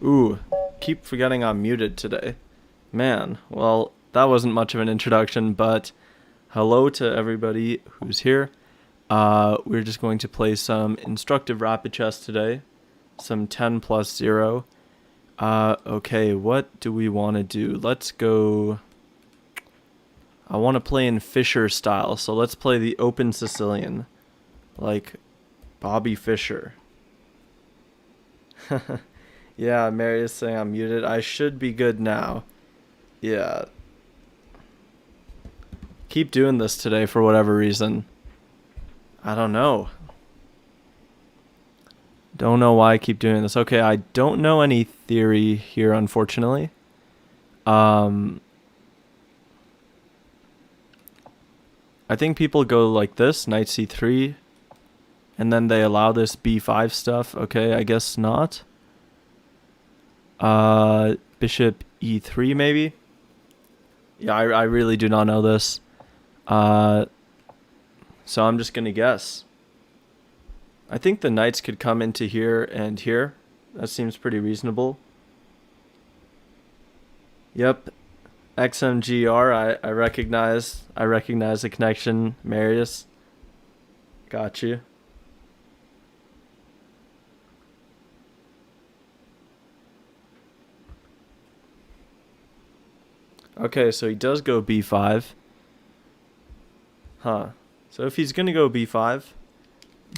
Ooh, keep forgetting I'm muted today. Man, well, that wasn't much of an introduction, but hello to everybody who's here. We're just going to play some instructive rapid chess today. Some 10 plus 0. Okay, what do we want to do? Let's go... I want to play in Fischer style, so let's play the open Sicilian. Like Bobby Fischer. Yeah, Mary is saying I'm muted. I should be good now. Yeah. Keep doing this today for whatever reason. I don't know. Don't know why I keep doing this. Okay, I don't know any theory here, unfortunately. I think people go like this, knight c3, and then they allow this b5 stuff. Okay, I guess not. Bishop e3 maybe? Yeah, I really do not know this. So I'm just going to guess. I think the knights could come into here and here. That seems pretty reasonable. Yep. XMGR, I recognize the connection, Marius. Got you. Okay, so he does go b5. Huh. So if he's going to go b5,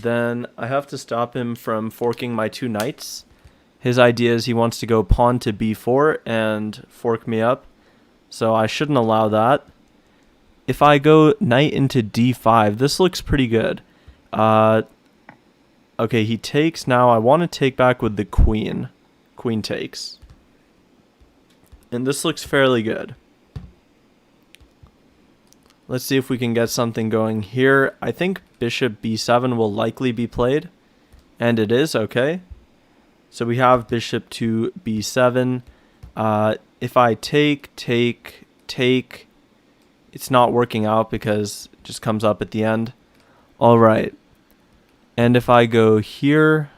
then I have to stop him from forking my two knights. His idea is he wants to go pawn to b4 and fork me up. So I shouldn't allow that. If I go knight into d5, this looks pretty good. Okay, he takes. Now I want to take back with the queen. Queen takes. And this looks fairly good. Let's see if we can get something going here. I think bishop b7 will likely be played. And it is, okay. So we have bishop to b7. If I take, it's not working out because it just comes up at the end. All right. And if I go here,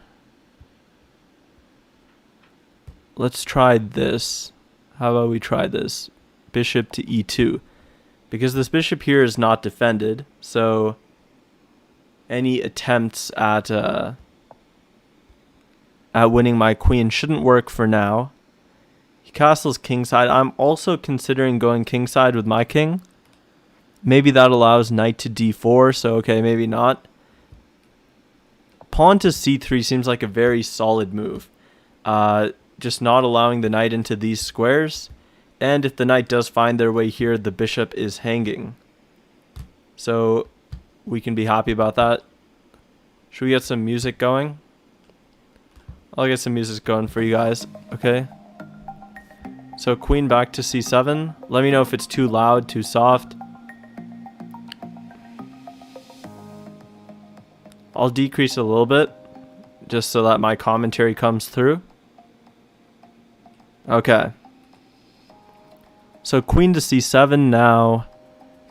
let's try this. How about we try this? Bishop to e2. Because this bishop here is not defended, so any attempts at winning my queen shouldn't work for now. He castles kingside. I'm also considering going kingside with my king. Maybe that allows knight to d4, so okay, maybe not. Pawn to c3 seems like a very solid move. Just not allowing the knight into these squares. And if the knight does find their way here, the bishop is hanging. So we can be happy about that. Should we get some music going? I'll get some music going for you guys. Okay. So queen back to c7. Let me know if it's too loud, too soft. I'll decrease it a little bit, just so that my commentary comes through. Okay. So queen to c7 now.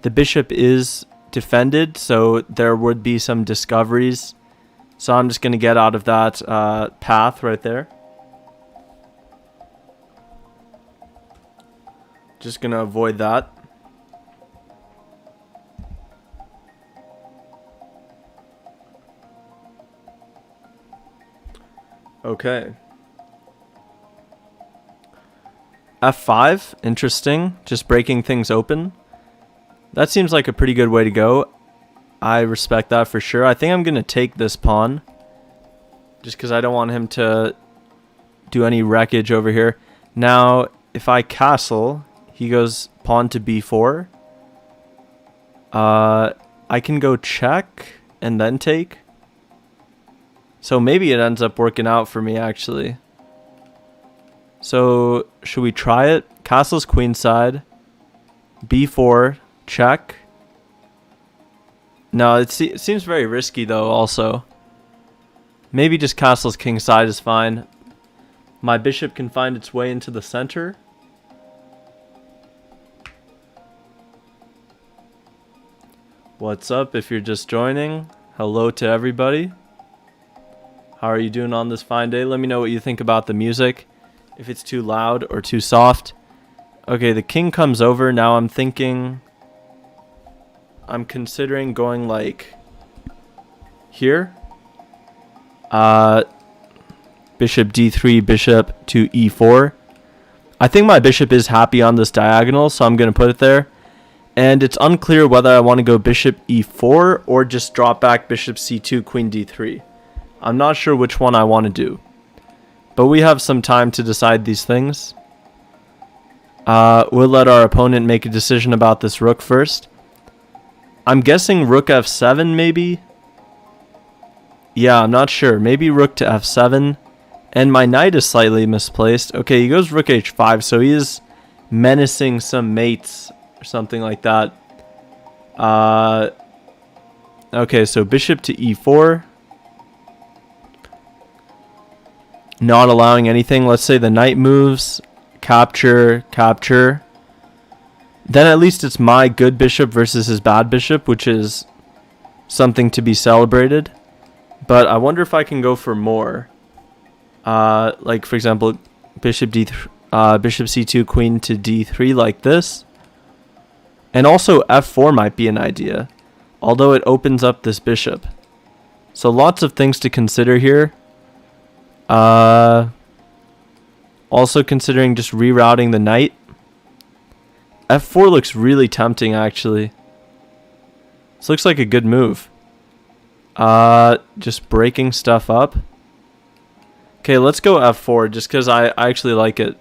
The bishop is defended, so there would be some discoveries. So I'm just going to get out of that path right there. Just going to avoid that. Okay. F5, interesting. Just breaking things open. That seems like a pretty good way to go. I respect that for sure. I think I'm going to take this pawn. Just because I don't want him to do any wreckage over here. Now, if I castle, he goes pawn to b4. I can go check and then take. So maybe it ends up working out for me, actually. So, should we try it? Castle's queenside. b4, check. No, it seems very risky, though, also. Maybe just castle's kingside is fine. My bishop can find its way into the center. What's up if you're just joining? Hello to everybody. How are you doing on this fine day? Let me know what you think about the music. if it's too loud or too soft. Okay, the king comes over. Now I'm considering going like here. Bishop d3, bishop to e4. I think my bishop is happy on this diagonal, so I'm going to put it there. And it's unclear whether I want to go bishop e4 or just drop back bishop c2, queen d3. I'm not sure which one I want to do. But we have some time to decide these things. We'll let our opponent make a decision about this rook first. I'm guessing rook f7 maybe? Yeah, I'm not sure. Maybe rook to f7. And my knight is slightly misplaced. Okay, he goes rook h5, so he is menacing some mates or something like that. Okay, so bishop to e4. Not allowing anything. Let's say the knight moves. Capture, capture. Then at least it's my good bishop versus his bad bishop, which is something to be celebrated. But I wonder if I can go for more. Like for example, bishop c2, queen to d3 like this. And also f4 might be an idea, although it opens up this bishop. So lots of things to consider here. Also considering just rerouting the knight. f4 looks really tempting actually. This looks like a good move. Just breaking stuff up. Okay, let's go f4 just because I actually like it.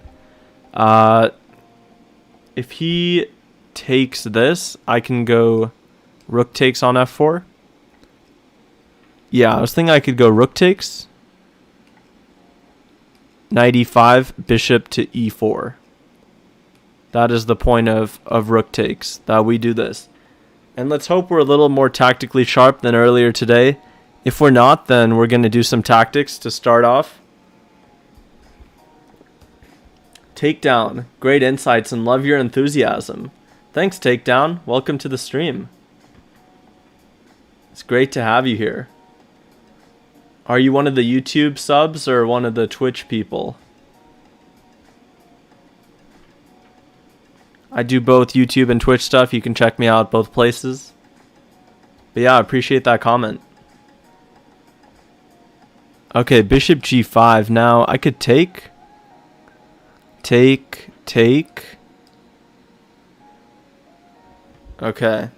If he takes this, I can go rook takes on f4. Yeah, I was thinking I could go rook takes. Knight e5, bishop to e4. That is the point of rook takes, that we do this. And let's hope we're a little more tactically sharp than earlier today. If we're not, then we're going to do some tactics to start off. Takedown, great insights and love your enthusiasm. Thanks, Takedown. Welcome to the stream. It's great to have you here. Are you one of the YouTube subs or one of the Twitch people? I do both YouTube and Twitch stuff. You can check me out both places. But yeah, I appreciate that comment. Okay, bishop g5. Now, I could take. Okay.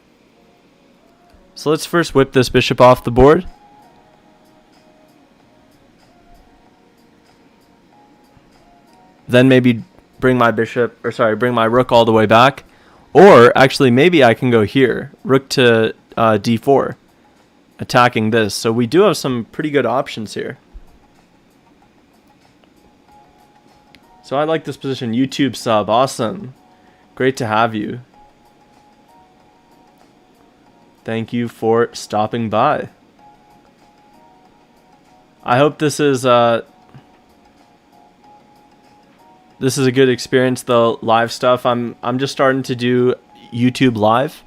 So let's first whip this bishop off the board. Then maybe bring my rook all the way back. Or actually maybe I can go here. Rook to d4. Attacking this. So we do have some pretty good options here. So I like this position. YouTube sub. Awesome. Great to have you. Thank you for stopping by. I hope this is a good experience, the live stuff. I'm just starting to do YouTube live.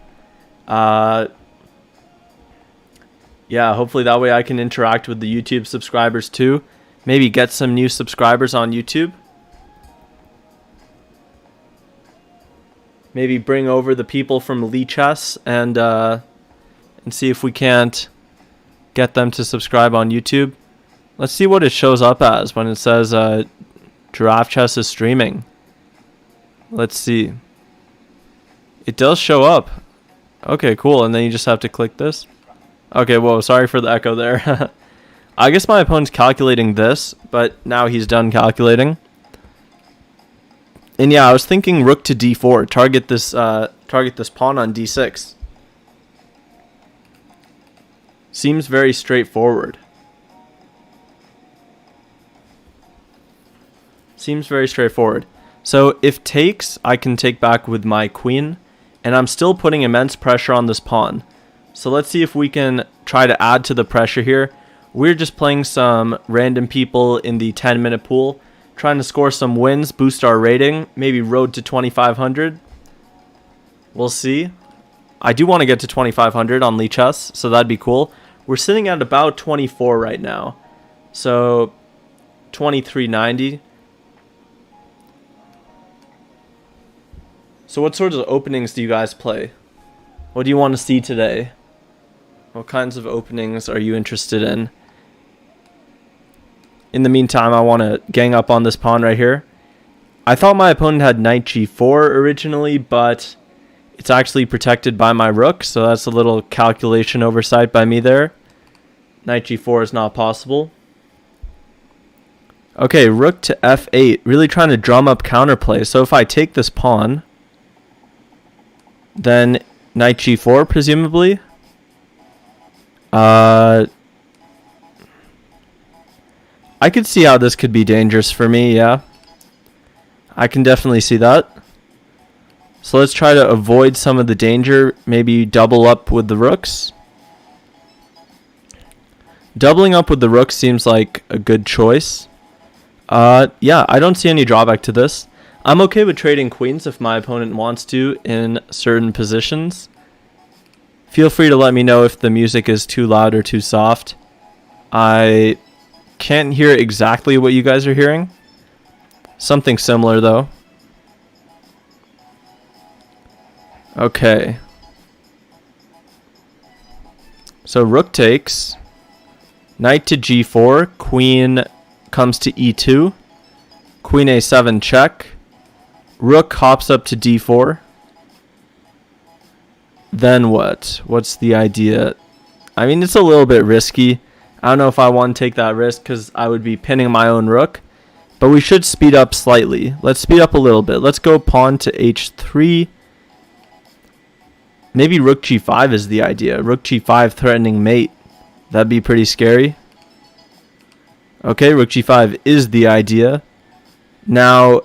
Yeah, hopefully that way I can interact with the YouTube subscribers too. Maybe get some new subscribers on YouTube. Maybe bring over the people from Lee Chess and see if we can't get them to subscribe on YouTube. Let's see what it shows up as when it says Giraffe Chess is streaming. Let's see. It does show up. Okay, cool. And then you just have to click this. Okay, whoa, sorry for the echo there. I guess my opponent's calculating this, but now he's done calculating. And yeah, I was thinking rook to d4, target this pawn on d6. Seems very straightforward. So if takes, I can take back with my queen, and I'm still putting immense pressure on this pawn. So let's see if we can try to add to the pressure here. We're just playing some random people in the 10-minute pool, trying to score some wins, boost our rating, maybe road to 2,500. We'll see. I do want to get to 2,500 on Lee Chess, so that'd be cool. We're sitting at about 24 right now. So 2390. So what sorts of openings do you guys play? What do you want to see today? What kinds of openings are you interested in? In the meantime, I want to gang up on this pawn right here. I thought my opponent had knight g4 originally, but it's actually protected by my rook, so that's a little calculation oversight by me there. Knight g4 is not possible. Okay, rook to f8, really trying to drum up counterplay. So if I take this pawn, then knight g4 presumably. I could see how this could be dangerous for me, yeah. I can definitely see that. So let's try to avoid some of the danger, maybe double up with the rooks. Doubling up with the rooks seems like a good choice. Yeah, I don't see any drawback to this. I'm okay with trading queens if my opponent wants to in certain positions. Feel free to let me know if the music is too loud or too soft. I can't hear exactly what you guys are hearing. Something similar though. Okay. So rook takes. Knight to g4. Queen comes to e2. Queen a7 check. Rook hops up to d4. Then what? What's the idea? I mean, it's a little bit risky. I don't know if I want to take that risk because I would be pinning my own rook. But we should speed up slightly. Let's speed up a little bit. Let's go pawn to h3. Maybe rook g5 is the idea. Rook g5 threatening mate. That'd be pretty scary. Okay, rook g5 is the idea. Now,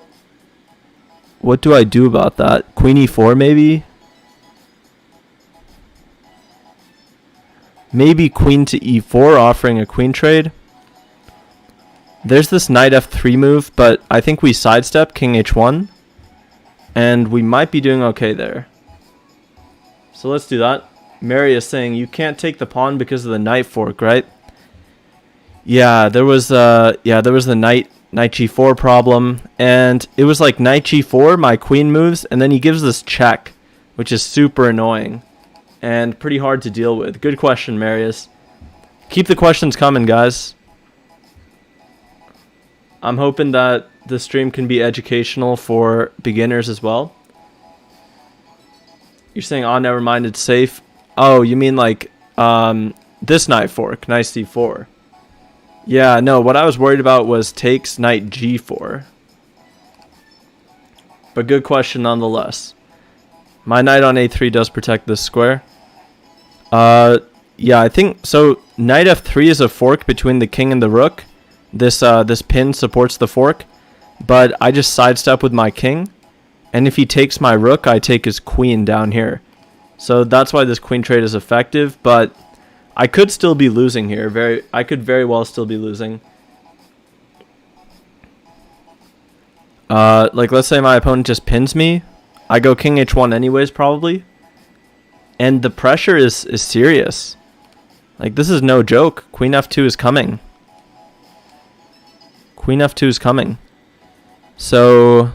what do I do about that? Queen e4 maybe? Maybe queen to e4 offering a queen trade. There's this knight f3 move, but I think we sidestep king h1. And we might be doing okay there. So let's do that. Mary is saying you can't take the pawn because of the knight fork, right? Yeah, there was the knight g4 problem, and it was like knight g4, my queen moves, and then he gives this check, which is super annoying and pretty hard to deal with. Good question, Marius. Keep the questions coming, guys. I'm hoping that the stream can be educational for beginners as well. You're saying, oh, never mind, it's safe. Oh, you mean like this knight fork, knight c4. Yeah, no, what I was worried about was takes knight g4. But good question nonetheless. My knight on a3 does protect this square. Yeah, I think so. Knight f3 is a fork between the king and the rook. This pin supports the fork, but I just sidestep with my king, and if he takes my rook, I take his queen down here. So that's why this queen trade is effective, but I could still be losing here. I could very well still be losing. Like let's say my opponent just pins me. I go king h1 anyways probably. And the pressure is serious. Like this is no joke. Queen f2 is coming. Queen f2 is coming. So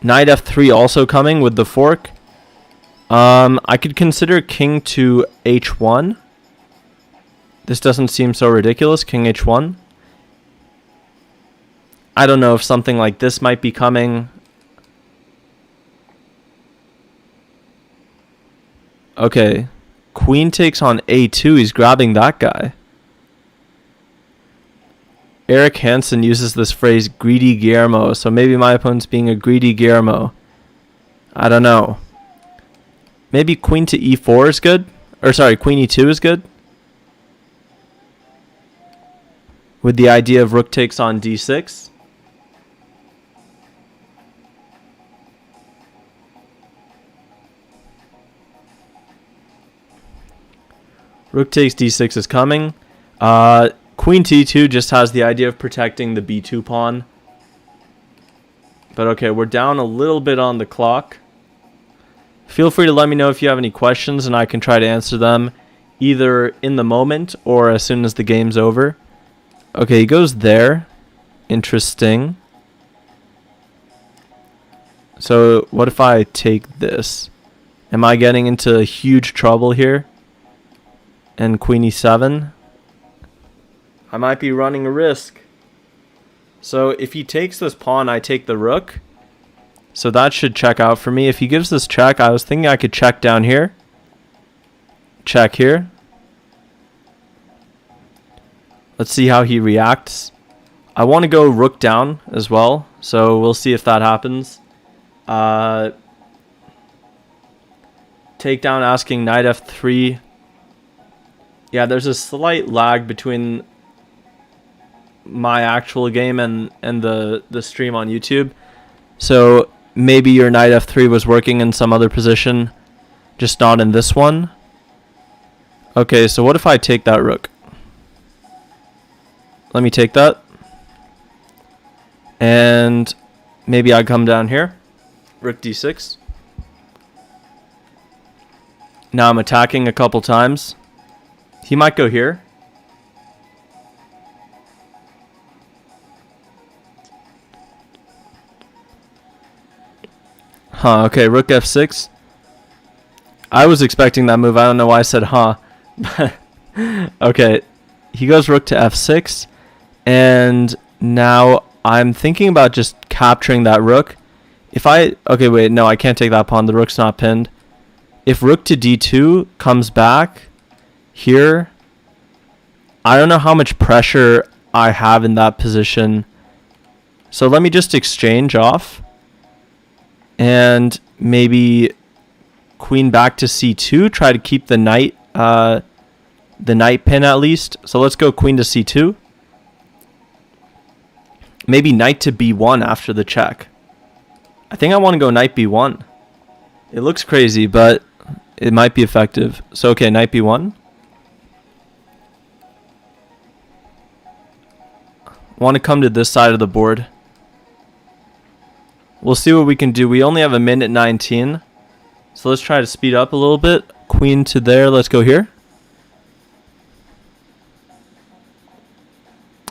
knight f3 also coming with the fork. I could consider king to h1. This doesn't seem so ridiculous. King h1. I don't know if something like this might be coming. Okay. Queen takes on a2. He's grabbing that guy. Eric Hansen uses this phrase, greedy Guillermo. So maybe my opponent's being a greedy Guillermo. I don't know. Maybe queen to e4 is good. Or sorry, queen e2 is good. With the idea of rook takes on d6. Rook takes d6 is coming. Queen t2 just has the idea of protecting the b2 pawn. But okay, we're down a little bit on the clock. Feel free to let me know if you have any questions and I can try to answer them either in the moment or as soon as the game's over. Okay, he goes there. Interesting. So what if I take this? Am I getting into huge trouble here? And queen e7? I might be running a risk. So if he takes this pawn, I take the rook. So that should check out for me. If he gives this check, I was thinking I could check down here. Check here. Let's see how he reacts. I want to go rook down as well, so we'll see if that happens. Takedown asking knight f3. Yeah, there's a slight lag between my actual game and the stream on YouTube. So maybe your knight f3 was working in some other position, just not in this one. Okay, so what if I take that rook? Let me take that. And maybe I come down here. Rook d6. Now I'm attacking a couple times. He might go here. Huh, okay, rook f6. I was expecting that move. I don't know why I said huh. Okay, he goes rook to f6. And now I'm thinking about just capturing that rook. If I... Okay, wait, no, I can't take that pawn. The rook's not pinned. If rook to d2 comes back here, I don't know how much pressure I have in that position. So let me just exchange off. And maybe queen back to c2. Try to keep the knight pin at least. So let's go queen to c2. Maybe knight to b1 after the check. I think I want to go knight b1. It looks crazy, but it might be effective. So, okay, knight b1. Want to come to this side of the board. We'll see what we can do. We only have a minute 19. So let's try to speed up a little bit. Queen to there. Let's go here.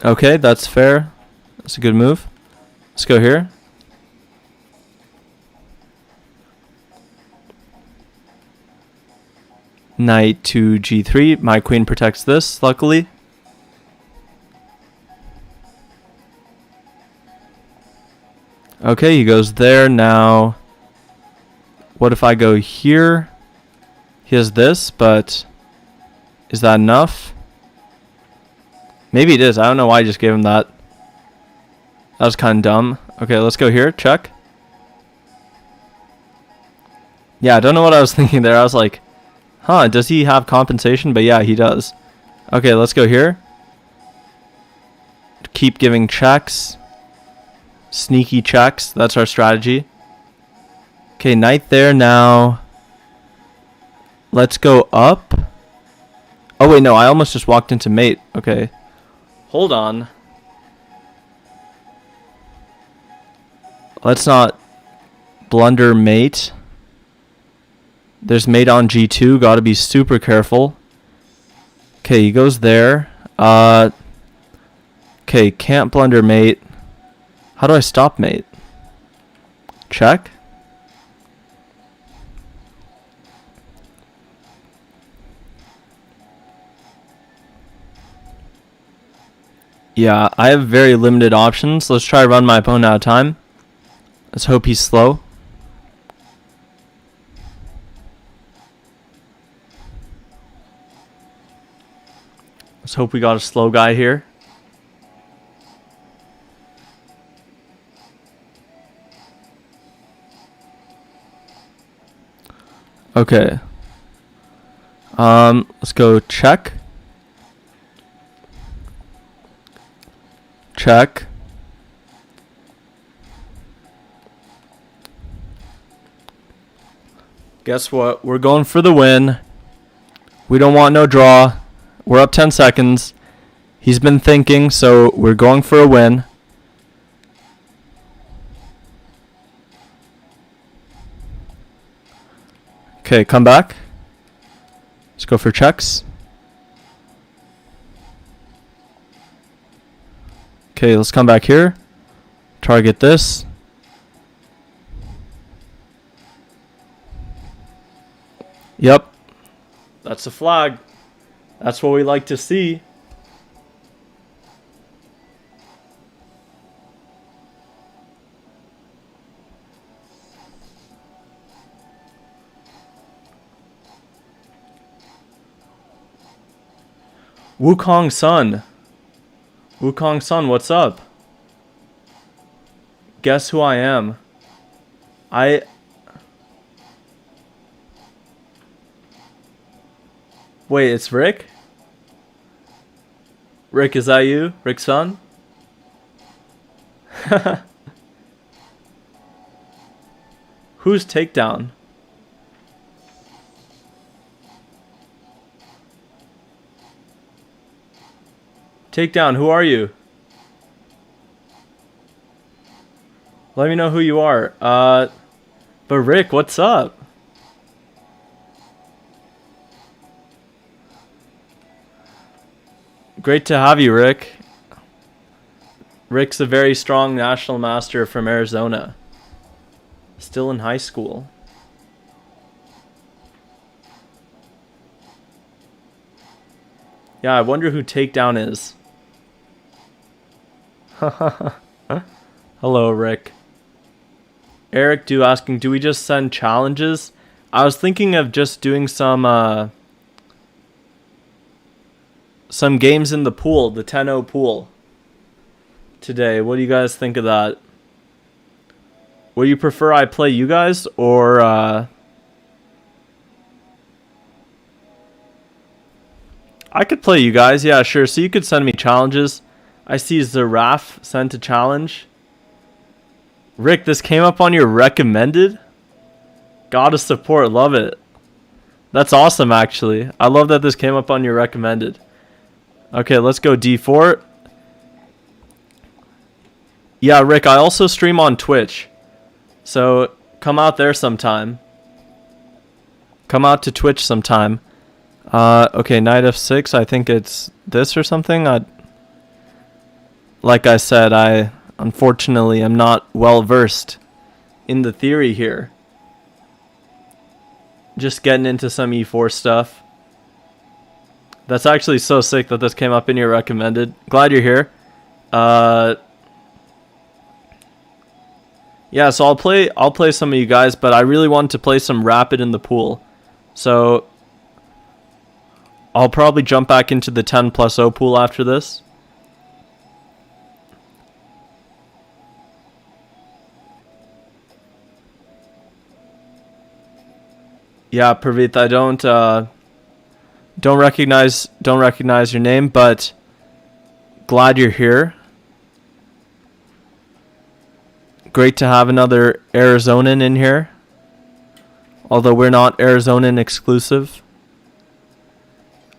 Okay, that's fair. That's a good move. Let's go here. Knight to g3. My queen protects this, luckily. Okay, he goes there. Now, what if I go here? He has this, but is that enough? Maybe it is. I don't know why I just gave him that. That was kind of dumb. Okay, let's go here. Check. Yeah, I don't know what I was thinking there. I was like, huh, does he have compensation? But yeah, he does. Okay, let's go here. Keep giving checks. Sneaky checks. That's our strategy. Okay, knight there now. Let's go up. Oh, wait, no. I almost just walked into mate. Okay. Hold on. Let's not blunder mate. There's mate on g2. Got to be super careful. Okay, he goes there. Okay, can't blunder mate. How do I stop mate? Check. Yeah, I have very limited options. Let's try to run my opponent out of time. Let's hope he's slow. Let's hope we got a slow guy here. Okay. Let's go check. Check. Guess what? We're going for the win. We don't want no draw. We're up 10 seconds. He's been thinking, so we're going for a win. Okay, come back. Let's go for checks. Okay, let's come back here. Target this. Yep. That's a flag. That's what we like to see. Wukong Sun. Wukong Sun, what's up? Guess who I am? Wait, it's Rick? Rick, is that you? Rick Sun? Who's Takedown? Takedown, who are you? Let me know who you are. But Rick, what's up? Great to have you, Rick. Rick's a very strong national master from Arizona. Still in high school. Yeah, I wonder who Takedown is. Hello, Rick. Eric asking, do we just send challenges? I was thinking of just doing some games in the pool, the 10-0 pool today. What do you guys think of that? Would you prefer I play you guys or I could play you guys, yeah, sure. So you could send me challenges. I see Giraffe sent a challenge. Rick, this came up on your recommended? Gotta support, love it. That's awesome, actually. I love that this came up on your recommended. Okay, let's go D4. Yeah, Rick, I also stream on Twitch. So come out there sometime. Come out to Twitch sometime. Okay, knight f6. I think it's this or something. Like I said, I unfortunately am not well versed in the theory here. Just getting into some e4 stuff. That's actually so sick that this came up in your recommended. Glad you're here. Yeah, so I'll play some of you guys, but I really want to play some rapid in the pool. So I'll probably jump back into the 10+0 pool after this. Yeah, Pravith, I don't recognize your name, but glad you're here. Great to have another Arizonan in here. Although we're not Arizonan exclusive.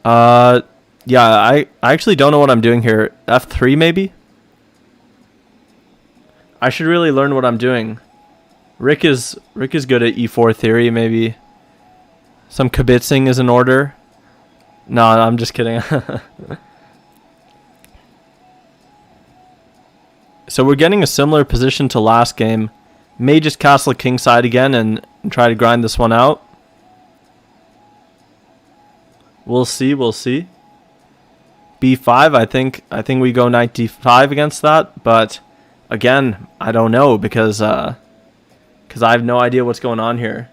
Yeah, I actually don't know what I'm doing here. F3 maybe? I should really learn what I'm doing. Rick is good at E4 theory, maybe. Some kibitzing is in order. No, I'm just kidding. So we're getting a similar position to last game. May just castle kingside again and try to grind this one out. We'll see. B5, I think we go knight D5 against that, but again, I don't know because I have no idea what's going on here.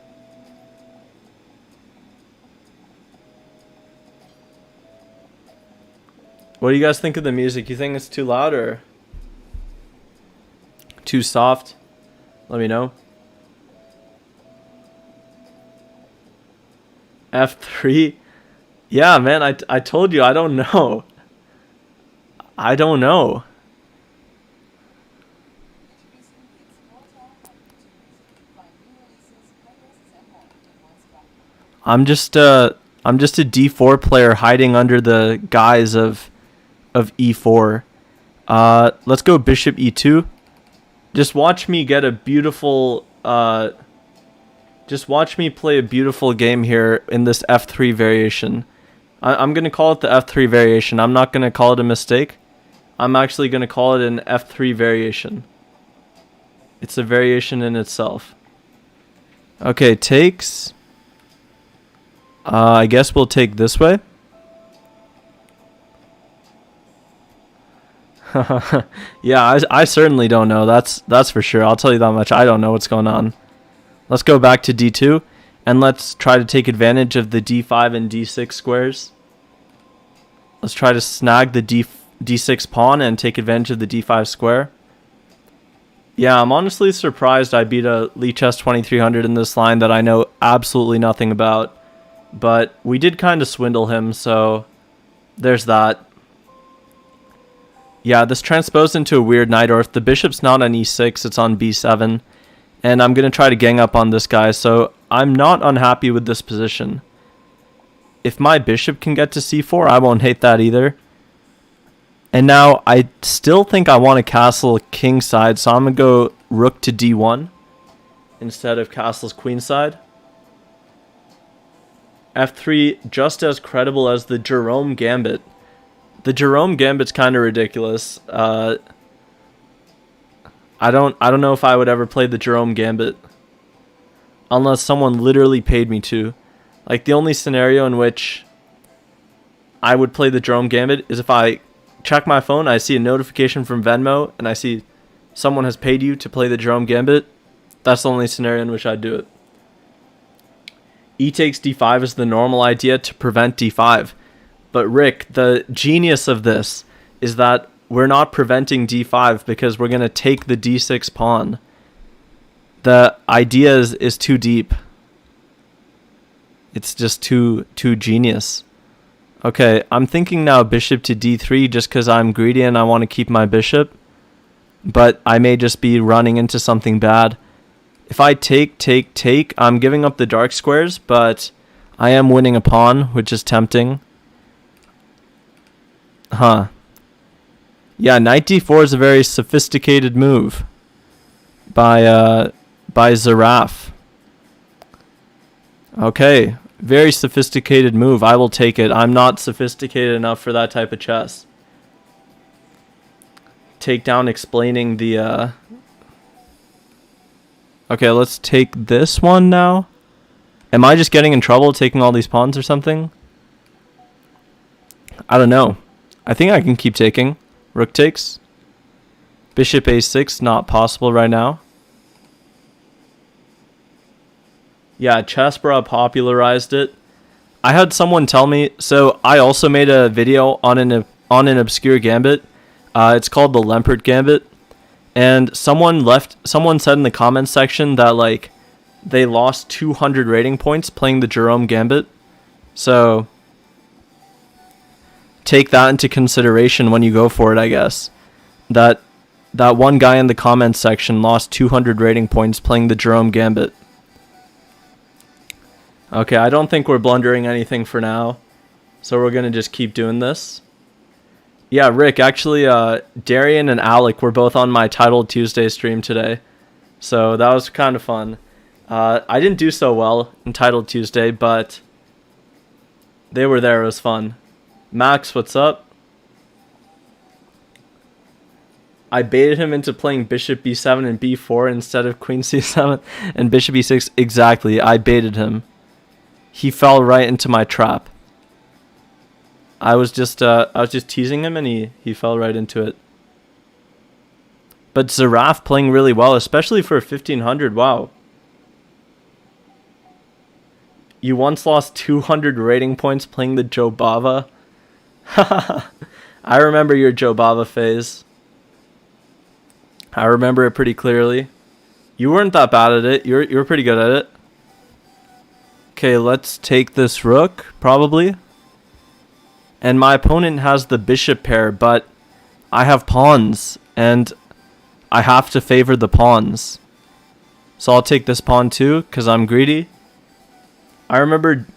What do you guys think of the music? You think it's too loud or too soft? Let me know. F3. Yeah, man, I told you I don't know. I don't know. I'm just a D4 player hiding under the guise of E4. Let's go bishop E2. Just watch me get a beautiful just watch me play a beautiful game here in this F3 variation. I'm going to call it the F3 variation. I'm not going to call it a mistake. I'm actually going to call it an F3 variation. It's a variation in itself. Okay, takes. I guess we'll take this way. Yeah, I certainly don't know. That's for sure. I'll tell you that much. I don't know what's going on. Let's go back to d2, and let's try to take advantage of the d5 and d6 squares. Let's try to snag the d6 pawn and take advantage of the d5 square. Yeah, I'm honestly surprised I beat a Lichess 2300 in this line that I know absolutely nothing about. But we did kind of swindle him, so there's that. Yeah, this transposed into a weird knight, or if the bishop's not on e6, it's on b7. And I'm going to try to gang up on this guy, so I'm not unhappy with this position. If my bishop can get to c4, I won't hate that either. And now I still think I want to castle kingside, so I'm going to go rook to d1 instead of castles queenside. f3, just as credible as the Jerome Gambit. The Jerome Gambit's kind of ridiculous. I don't know if I would ever play the Jerome Gambit unless someone literally paid me to. Like, the only scenario in which I would play the Jerome Gambit is if I check my phone, I see a notification from Venmo, and I see someone has paid you to play the Jerome Gambit. That's the only scenario in which I'd do it. E takes d5 is the normal idea to prevent d5. But Rick, the genius of this is that we're not preventing d5 because we're going to take the d6 pawn. The idea is too deep. It's just too genius. Okay, I'm thinking now bishop to d3 just because I'm greedy and I want to keep my bishop. But I may just be running into something bad. If I take, I'm giving up the dark squares, but I am winning a pawn, which is tempting. Huh. Yeah, knight d4 is a very sophisticated move by Giraffe. Okay, very sophisticated move. I will take it. I'm not sophisticated enough for that type of chess. Takedown explaining the... Okay, let's take this one now. Am I just getting in trouble taking all these pawns or something? I don't know. I think I can keep taking. Rook takes. Bishop a6, not possible right now. Yeah, Chessbra popularized it. I had someone tell me, so I also made a video on an obscure gambit. It's called the Lempert Gambit. And someone said in the comments section that, like, they lost 200 rating points playing the Jerome Gambit. So take that into consideration when you go for it, I guess. That one guy in the comments section lost 200 rating points playing the Jerome Gambit. Okay, I don't think we're blundering anything for now. So we're going to just keep doing this. Yeah, Rick, actually, Darian and Alec were both on my Titled Tuesday stream today. So that was kind of fun. I didn't do so well in Titled Tuesday, but they were there. It was fun. Max, what's up? I baited him into playing bishop b7 and b4 instead of queen c7 and bishop e6. Exactly, I baited him. He fell right into my trap. I was just teasing him and he fell right into it. But Giraffe playing really well, especially for 1500. Wow. You once lost 200 rating points playing the Jobava. I remember your Jobava phase. I remember it pretty clearly. You weren't that bad at it. You were pretty good at it. Okay, let's take this rook, probably. And my opponent has the bishop pair, but I have pawns, and I have to favor the pawns. So I'll take this pawn too, because I'm greedy. I remember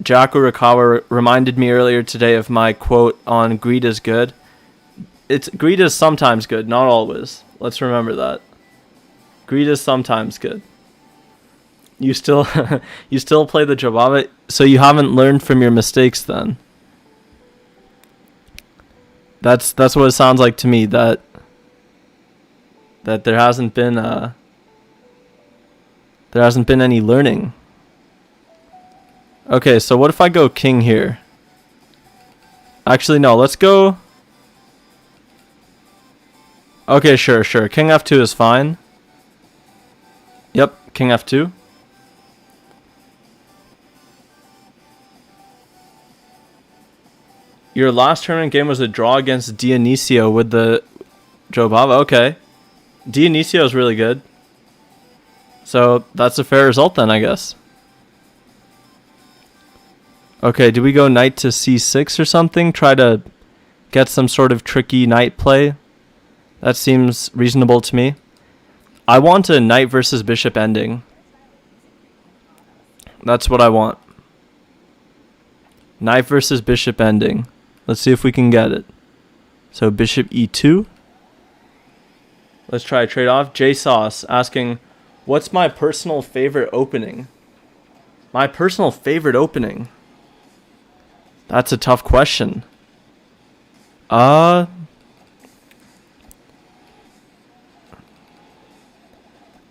Jack Urakawa reminded me earlier today of my quote on greed is good. Greed is sometimes good, not always. Let's remember that. Greed is sometimes good. You still play the Jobava, so you haven't learned from your mistakes then. That's what it sounds like to me, that there hasn't been any learning. Okay, so what if I go king here? Actually, no, let's go... Okay, sure. King f2 is fine. Yep, king f2. Your last tournament game was a draw against Dionisio with the Jobava. Okay. Dionisio is really good. So that's a fair result then, I guess. Okay, do we go knight to c6 or something? Try to get some sort of tricky knight play? That seems reasonable to me. I want a knight versus bishop ending. That's what I want. Knight versus bishop ending. Let's see if we can get it. So bishop e2. Let's try a trade-off. J Sauce asking, what's my personal favorite opening? My personal favorite opening? That's a tough question. I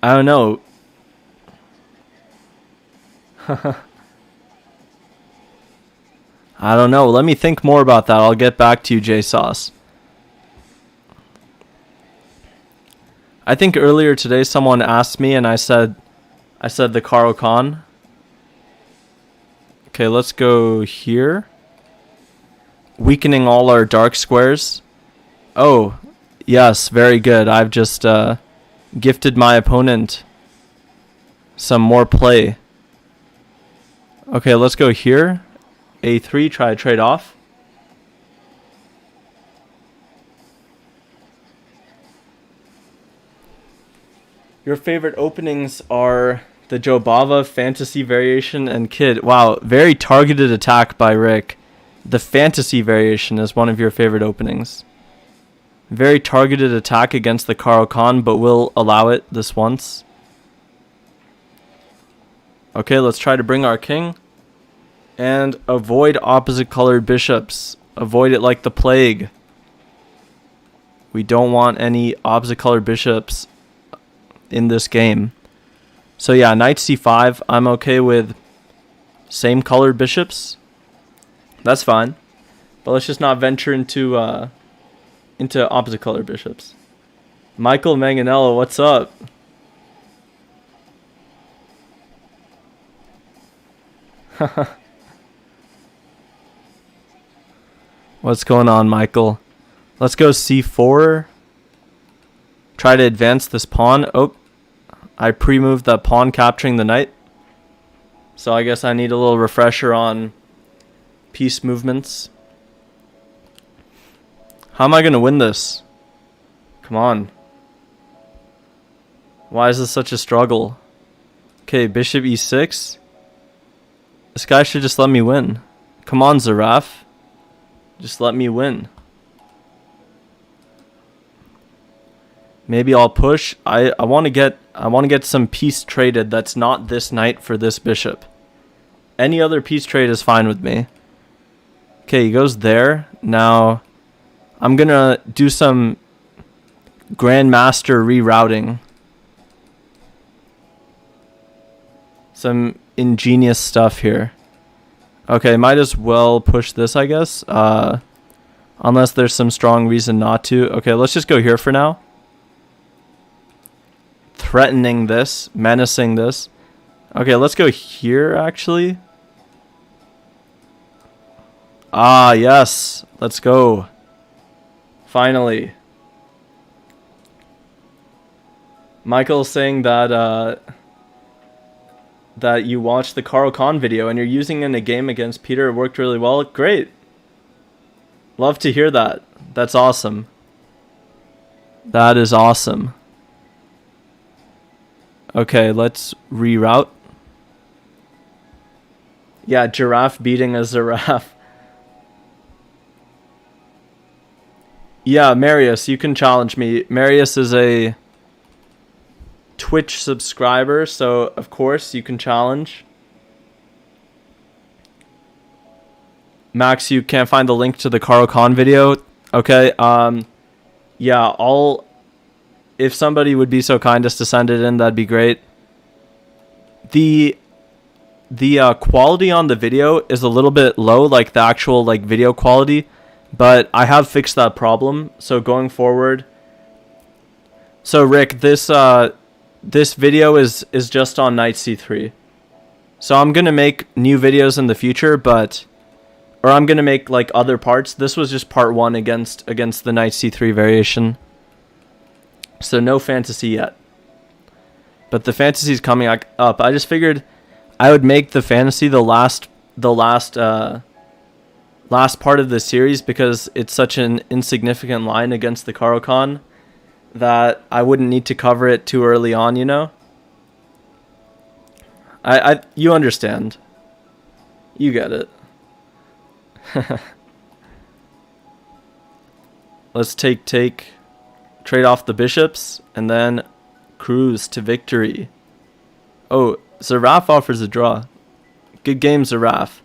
don't know. I don't know. Let me think more about that. I'll get back to you, J Sauce. I think earlier today someone asked me and I said the caro-kann. Okay, let's go here. Weakening all our dark squares. Oh, yes, very good. I've just gifted my opponent some more play. Okay, let's go here. A3, try to trade off. Your favorite openings are the Jobava, Fantasy Variation, and Kid. Wow, very targeted attack by Rick. The Fantasy Variation is one of your favorite openings. Very targeted attack against the caro-kann, but we'll allow it this once. Okay, let's try to bring our king. And avoid opposite colored bishops. Avoid it like the plague. We don't want any opposite colored bishops in this game. So yeah, knight c5. I'm okay with same colored bishops. That's fine. But let's just not venture into opposite colored bishops. Michael Manganello, what's up? What's going on, Michael? Let's go c4. Try to advance this pawn. Oh, I pre-moved that pawn capturing the knight. So I guess I need a little refresher on piece movements. How am I going to win this? Come on. Why is this such a struggle? Okay, bishop e6. This guy should just let me win. Come on, Giraffe. Just let me win. Maybe I'll push. I want to get some piece traded that's not this knight for this bishop. Any other piece trade is fine with me. Okay, he goes there. Now I'm going to do some grandmaster rerouting. Some ingenious stuff here. Okay, might as well push this, I guess. Unless there's some strong reason not to. Okay, let's just go here for now. Threatening this. Menacing this. Okay, let's go here, actually. Ah, yes. Let's go. Finally. Michael's saying that that you watched the caro-kann video and you're using it in a game against Peter. It worked really well. Great. Love to hear that. That's awesome. That is awesome. Okay, let's reroute. Yeah, Giraffe beating a Giraffe. Yeah, Marius, you can challenge me. Marius is a Twitch subscriber, so of course you can challenge. Max, you can't find the link to the caro-kann video. Okay, yeah, if somebody would be so kind as to send it in, that'd be great. The the quality on the video is a little bit low, like the actual like video quality, but I have fixed that problem. So going forward, so Rick, this video is just on knight c3. So I'm gonna make new videos in the future, or I'm gonna make like other parts. This was just part 1 against the knight c3 variation. So no fantasy yet, but the fantasy is coming up. I just figured I would make the fantasy the last part of the series, because it's such an insignificant line against the caro-kann that I wouldn't need to cover it too early on, you know? You understand. You get it. Let's trade off the bishops, and then cruise to victory. Oh, Giraffe offers a draw. Good game, Giraffe.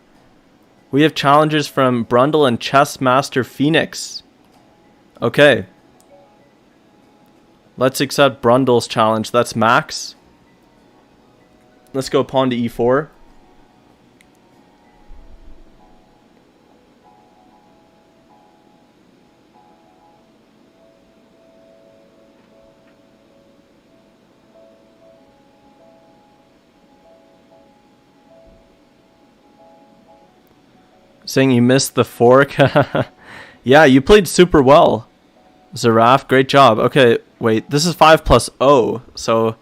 We have challengers from Brundle and Chess Master Phoenix. Okay. Let's accept Brundle's challenge. That's Max. Let's go pawn to e4. Saying you missed the fork. Yeah, you played super well, Giraffe. Great job. Okay, wait. This is 5 plus 0, so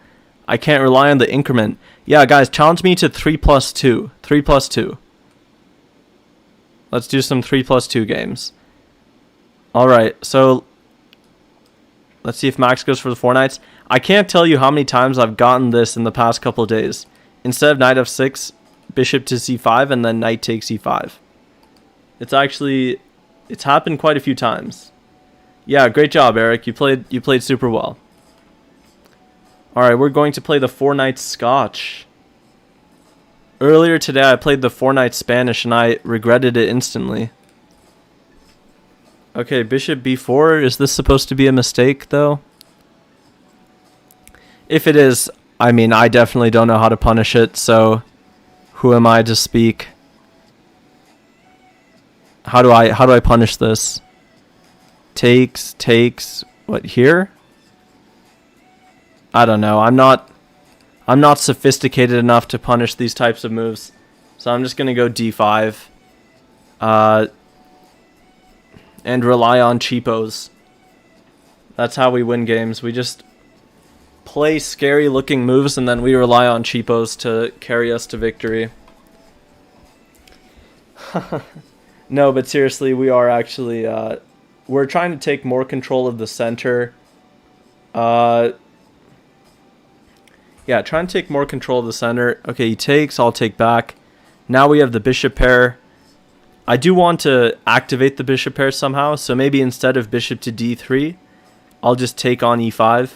I can't rely on the increment. Yeah, guys, challenge me to 3 plus 2. 3 plus 2. Let's do some 3 plus 2 games. Alright, so let's see if Max goes for the 4 knights. I can't tell you how many times I've gotten this in the past couple of days. Instead of knight f6, bishop to c5, and then knight takes e5. It's happened quite a few times. Yeah, great job, Eric. You played super well. Alright, we're going to play the 4 knights Scotch. Earlier today I played the 4 knights Spanish and I regretted it instantly. Okay, bishop b4. Is this supposed to be a mistake though? If it is, I mean, I definitely don't know how to punish it, so who am I to speak? How do I punish this? Takes, what, here? I don't know. I'm not sophisticated enough to punish these types of moves. So I'm just going to go d5. And rely on cheapos. That's how we win games. We just play scary looking moves and then we rely on cheapos to carry us to victory. No, but seriously, we are actually we're trying to take more control of the center. Yeah, trying to take more control of the center. Okay, he takes, I'll take back. Now we have the bishop pair. I do want to activate the bishop pair somehow, so maybe instead of bishop to d3, I'll just take on e5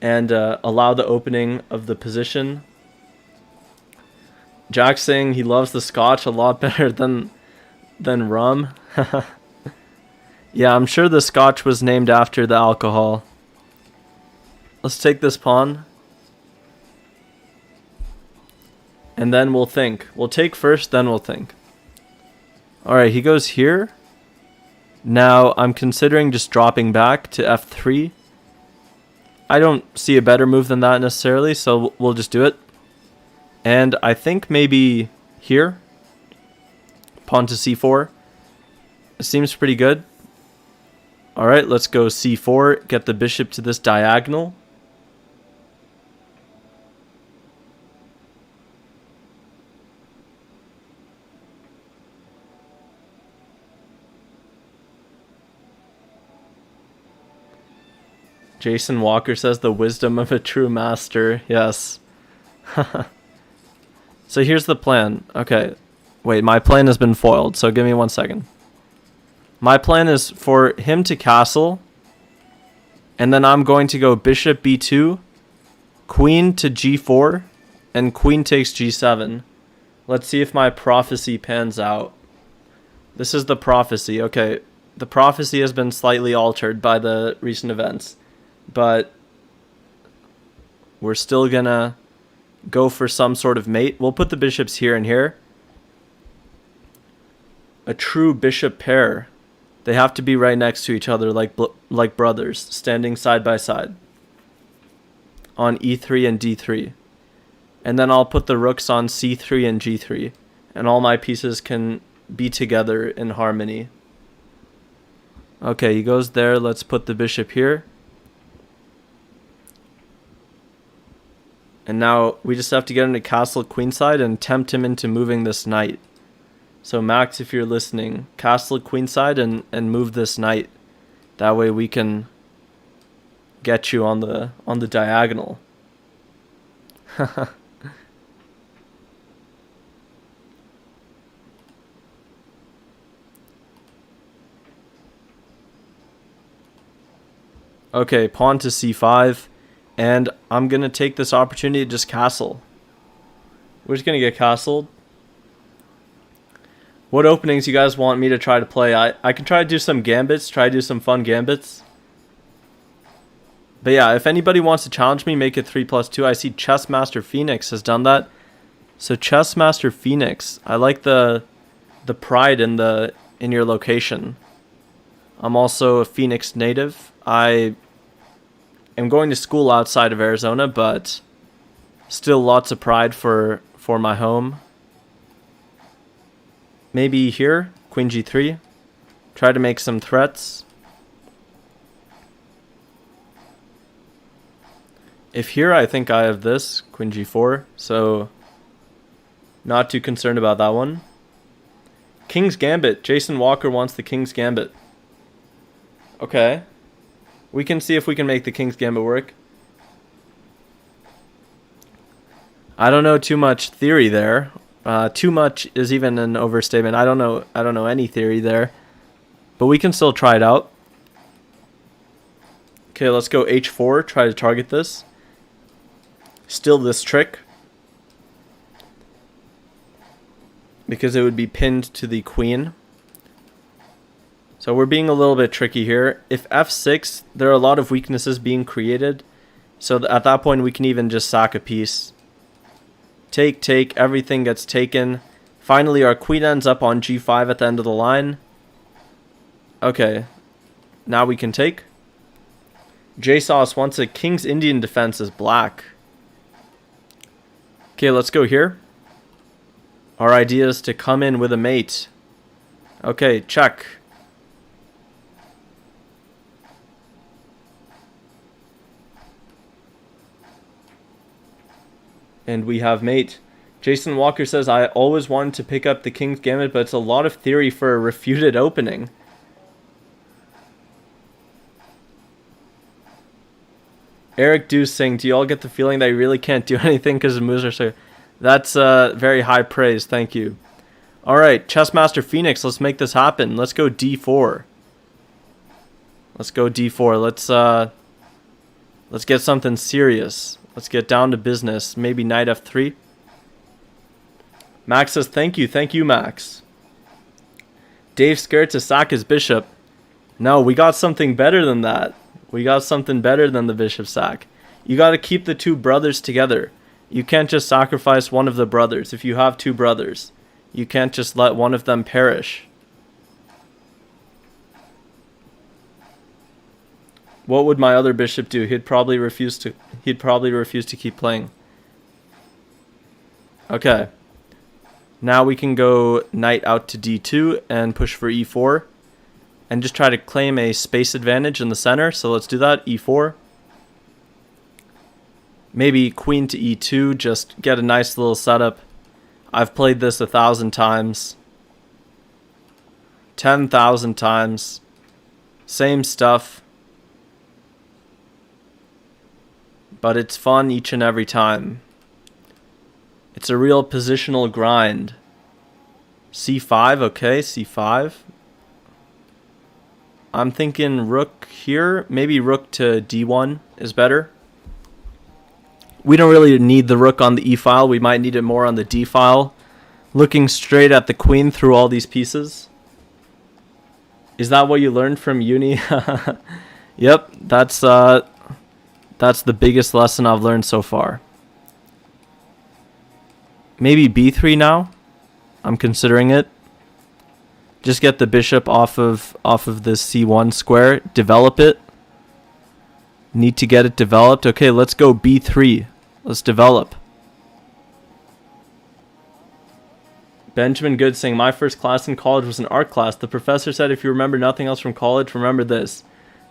and allow the opening of the position. Jack's saying he loves the Scotch a lot better than rum. Yeah, I'm sure the Scotch was named after the alcohol. Let's take this pawn. And then we'll think. We'll take first, then we'll think. Alright, he goes here. Now, I'm considering just dropping back to f3. I don't see a better move than that necessarily, so we'll just do it. And I think maybe here. Pawn to c4. It seems pretty good. Alright, let's go c4. Get the bishop to this diagonal. Jason Walker says the wisdom of a true master. Yes. So here's the plan. Okay. Wait, my plan has been foiled, so give me 1 second. My plan is for him to castle, and then I'm going to go bishop b2, queen to g4, and queen takes g7. Let's see if my prophecy pans out. This is the prophecy. Okay, the prophecy has been slightly altered by the recent events, but we're still gonna go for some sort of mate. We'll put the bishops here and here. A true bishop pair. They have to be right next to each other like brothers, standing side by side on e3 and d3. And then I'll put the rooks on c3 and g3, and all my pieces can be together in harmony. Okay, he goes there. Let's put the bishop here. And now we just have to get him to castle queenside and tempt him into moving this knight. So Max, if you're listening, castle queenside and move this knight. That way we can get you on the diagonal. Okay, pawn to c5, and I'm going to take this opportunity to just castle. We're just going to get castled. What openings you guys want me to try to play? I can try to do some gambits, try to do some fun gambits. But yeah, if anybody wants to challenge me, make it 3+2. I see Chessmaster Phoenix has done that. So Chessmaster Phoenix, I like the pride in your location. I'm also a Phoenix native. I am going to school outside of Arizona, but still lots of pride for my home. Maybe here, Queen G3. Try to make some threats. If here, I think I have this, Queen G4, so not too concerned about that one. King's Gambit. Jason Walker wants the King's Gambit. Okay. We can see if we can make the King's Gambit work. I don't know too much theory there. Too much is even an overstatement. I don't know any theory there. But we can still try it out. Okay, let's go h4, try to target this. Still this trick. Because it would be pinned to the queen. So we're being a little bit tricky here. If f6, there are a lot of weaknesses being created. So at that point, we can even just sack a piece. Take, everything gets taken. Finally, our queen ends up on g5 at the end of the line. Okay, now we can take. JSauce wants a King's Indian defense as black. Okay, let's go here. Our idea is to come in with a mate. Okay, check. And we have mate. Jason Walker says, I always wanted to pick up the King's Gambit, but it's a lot of theory for a refuted opening. Eric Deuce saying, do you all get the feeling that you really can't do anything because the moves are so... That's very high praise, thank you. Alright, Chessmaster Phoenix, let's make this happen. Let's go d4. Let's go d4. Let's get something serious. Let's get down to business. Maybe knight f3. Max says, thank you, Max. Dave's scared to sack his bishop. No, we got something better than that. We got something better than the bishop sack. You got to keep the two brothers together. You can't just sacrifice one of the brothers. If you have two brothers, you can't just let one of them perish. What would my other bishop do? He'd probably refuse to keep playing. Okay. Now we can go knight out to d2 and push for e4 and just try to claim a space advantage in the center. So let's do that. E4. Maybe queen to e2, just get a nice little setup. I've played this 1,000 times. 10,000 times. Same stuff. But it's fun each and every time. It's a real positional grind. c5, okay, c5. I'm thinking rook here. Maybe rook to d1 is better. We don't really need the rook on the e file. We might need it more on the d file. Looking straight at the queen through all these pieces. Is that what you learned from uni? Yep, that's the biggest lesson I've learned so far. Maybe b3 now. I'm considering it. Just get the bishop off of this c1 square. Develop it. Need to get it developed. Okay, let's go b3. Let's develop. Benjamin Good saying, my first class in college was an art class. The professor said if you remember nothing else from college, remember this.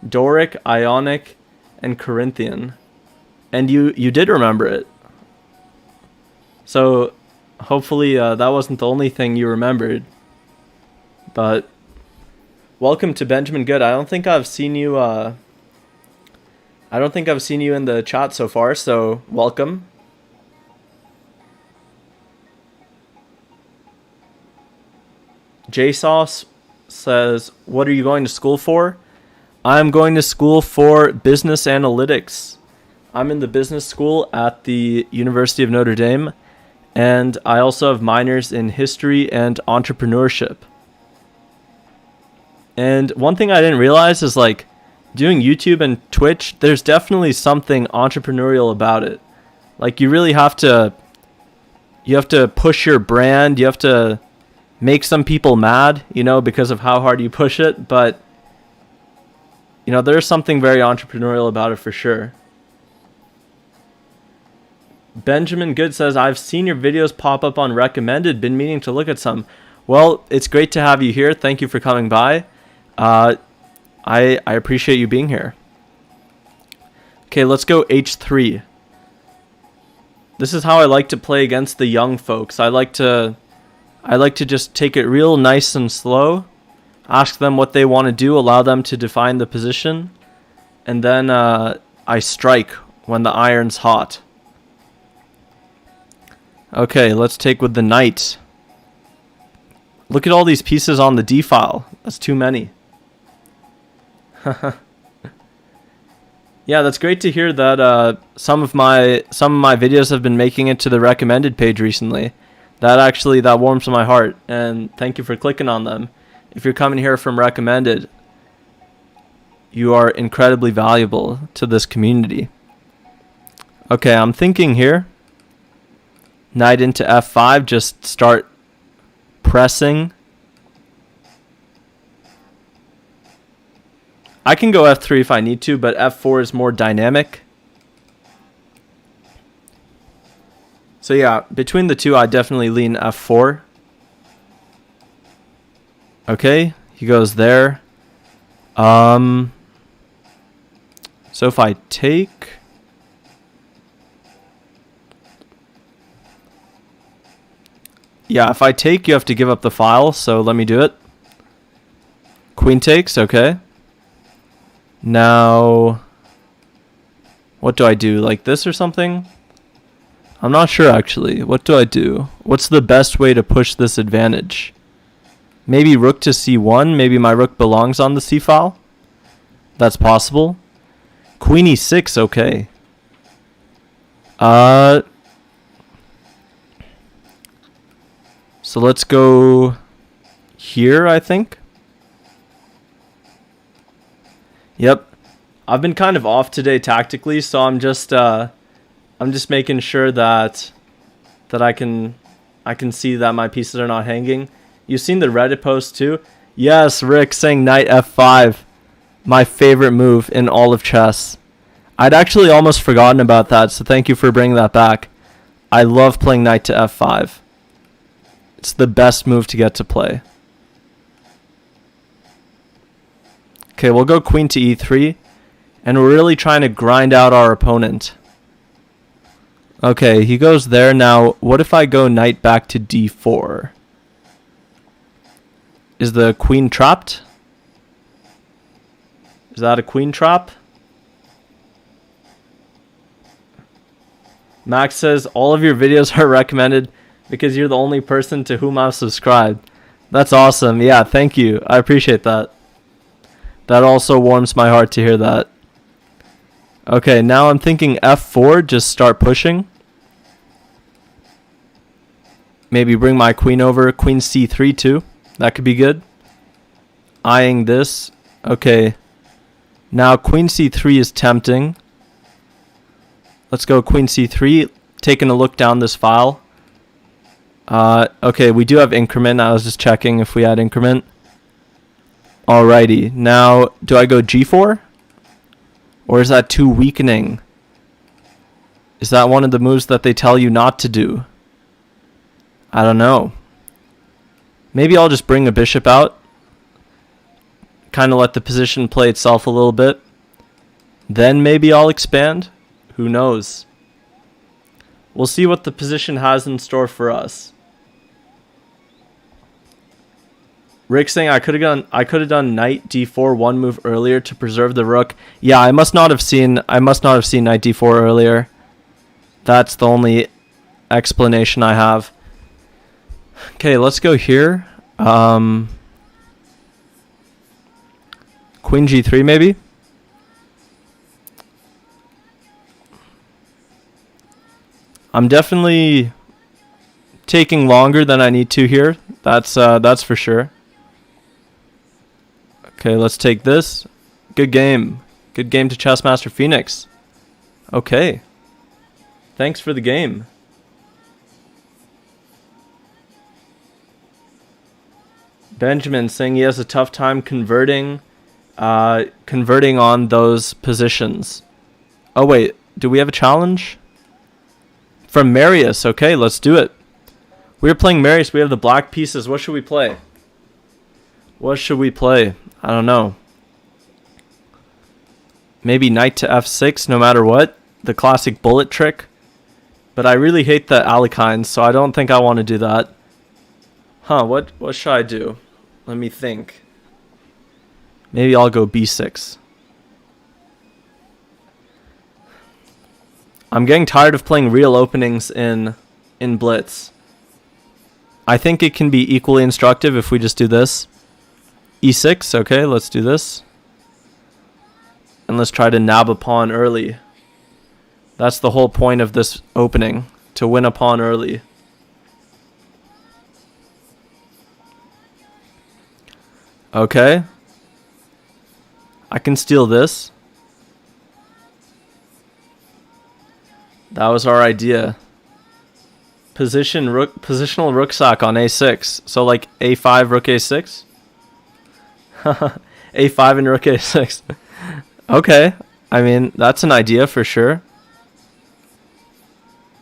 Doric, Ionic, and Corinthian. And you did remember it. So hopefully that wasn't the only thing you remembered. But welcome to Benjamin Good. I don't think I've seen you in the chat so far, so welcome. JSauce says, what are you going to school for? I'm going to school for business analytics. I'm in the business school at the University of Notre Dame, and I also have minors in history and entrepreneurship. And one thing I didn't realize is, like, doing YouTube and Twitch, there's definitely something entrepreneurial about it. Like, you really have to push your brand, you have to make some people mad, because of how hard you push it, but there's something very entrepreneurial about it for sure. Benjamin Good says, I've seen your videos pop up on recommended, been meaning to look at some. Well, it's great to have you here. Thank you for coming by. I appreciate you being here. Okay, let's go h3. This is how I like to play against the young folks. I like to just take it real nice and slow, ask them what they want to do, allow them to define the position, and then I strike when the iron's hot. Okay, let's take with the knight. Look at all these pieces on the d file. That's too many. Yeah, that's great to hear that some of my videos have been making it to the recommended page recently. That warms my heart, and thank you for clicking on them. If you're coming here from recommended, you are incredibly valuable to this community. Okay, I'm thinking here. Knight into f5, just start pressing. I can go f3 if I need to, but f4 is more dynamic. So yeah, between the two, I definitely lean f4. Okay, he goes there. So if I take... Yeah, if I take, you have to give up the file, so let me do it. Queen takes, okay. Now, what do I do? Like this or something? I'm not sure, actually. What do I do? What's the best way to push this advantage? Maybe rook to c1. Maybe my rook belongs on the c file. That's possible. Queen e6, okay. So let's go here, I think. Yep. I've been kind of off today tactically, so I'm just making sure that I can see that my pieces are not hanging. You've seen the Reddit post too? Yes, Rick saying knight f5. My favorite move in all of chess. I'd actually almost forgotten about that, so thank you for bringing that back. I love playing knight to f5. It's the best move to get to play. Okay, we'll go queen to e3. And we're really trying to grind out our opponent. Okay, he goes there. Now, what if I go knight back to d4? Is the queen trapped? Is that a queen trap? Max says, all of your videos are recommended because you're the only person to whom I've subscribed. That's awesome. Yeah, thank you. I appreciate that. That also warms my heart to hear that. Okay, now I'm thinking f4, just start pushing. Maybe bring my queen over, queen c3 too. That could be good. Eyeing this. Okay. Now queen c3 is tempting. Let's go queen c3, taking a look down this file. Okay, we do have increment. I was just checking if we had increment. Alrighty. Now, do I go g4? Or is that too weakening? Is that one of the moves that they tell you not to do? I don't know. Maybe I'll just bring a bishop out. Kind of let the position play itself a little bit. Then maybe I'll expand. Who knows? We'll see what the position has in store for us. Rick saying I could have done knight d4 one move earlier to preserve the rook. Yeah, I must not have seen knight d4 earlier. That's the only explanation I have. Okay, let's go here. Queen g3 maybe. I'm definitely taking longer than I need to here. That's for sure. Okay, let's take this. Good game. Good game to Chessmaster Phoenix. Okay. Thanks for the game. Benjamin saying he has a tough time converting on those positions. Oh wait, do we have a challenge? From Marius. Okay, let's do it. We're playing Marius. We have the black pieces. What should we play? What should we play? I don't know. Maybe knight to f6 no matter what. The classic bullet trick. But I really hate the Alekhines, so I don't think I want to do that. Huh, what should I do? Let me think. Maybe I'll go b6. I'm getting tired of playing real openings in Blitz. I think it can be equally instructive if we just do this. e6, okay, let's do this. And let's try to nab a pawn early. That's the whole point of this opening, to win a pawn early. Okay. I can steal this. That was our idea. Positional rook sack on a6. So like a5, rook a6? a5 and rook a6. Okay. I mean, that's an idea for sure.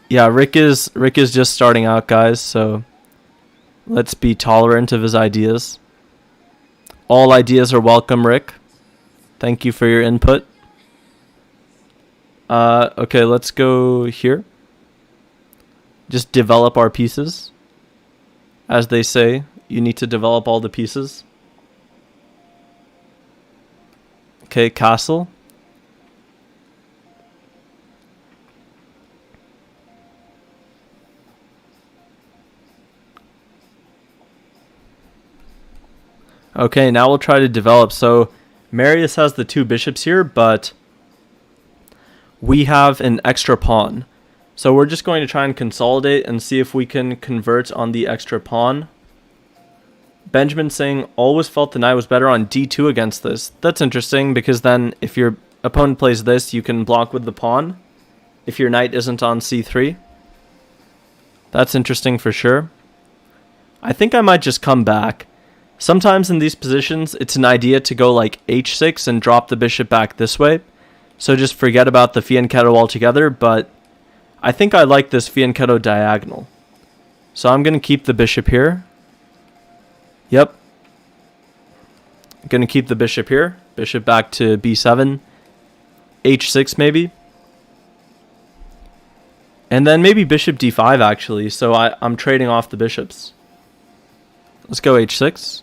Yeah, Rick is just starting out, guys, so let's be tolerant of his ideas. All ideas are welcome, Rick. Thank you for your input. Okay, let's go here. Just develop our pieces. As they say, you need to develop all the pieces. Okay, castle. Okay, now we'll try to develop. So Marius has the two bishops here, but we have an extra pawn. So we're just going to try and consolidate and see if we can convert on the extra pawn. Benjamin saying, always felt the knight was better on d2 against this. That's interesting, because then if your opponent plays this, you can block with the pawn if your knight isn't on c3. That's interesting for sure. I think I might just come back. Sometimes in these positions, it's an idea to go like h6 and drop the bishop back this way. So just forget about the fianchetto altogether, but I think I like this fianchetto diagonal. So I'm going to keep the bishop here. Yep. I'm going to keep the bishop here. Bishop back to b7. h6 maybe. And then maybe bishop d5 actually, so I'm trading off the bishops. Let's go h6.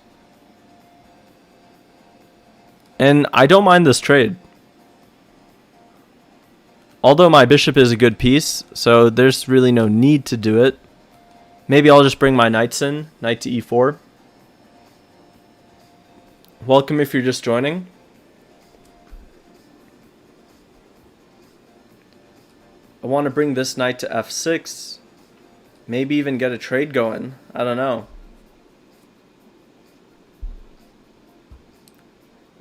And I don't mind this trade. Although my bishop is a good piece, so there's really no need to do it. Maybe I'll just bring my knights in. Knight to e4. Welcome if you're just joining. I want to bring this knight to f6. Maybe even get a trade going. I don't know.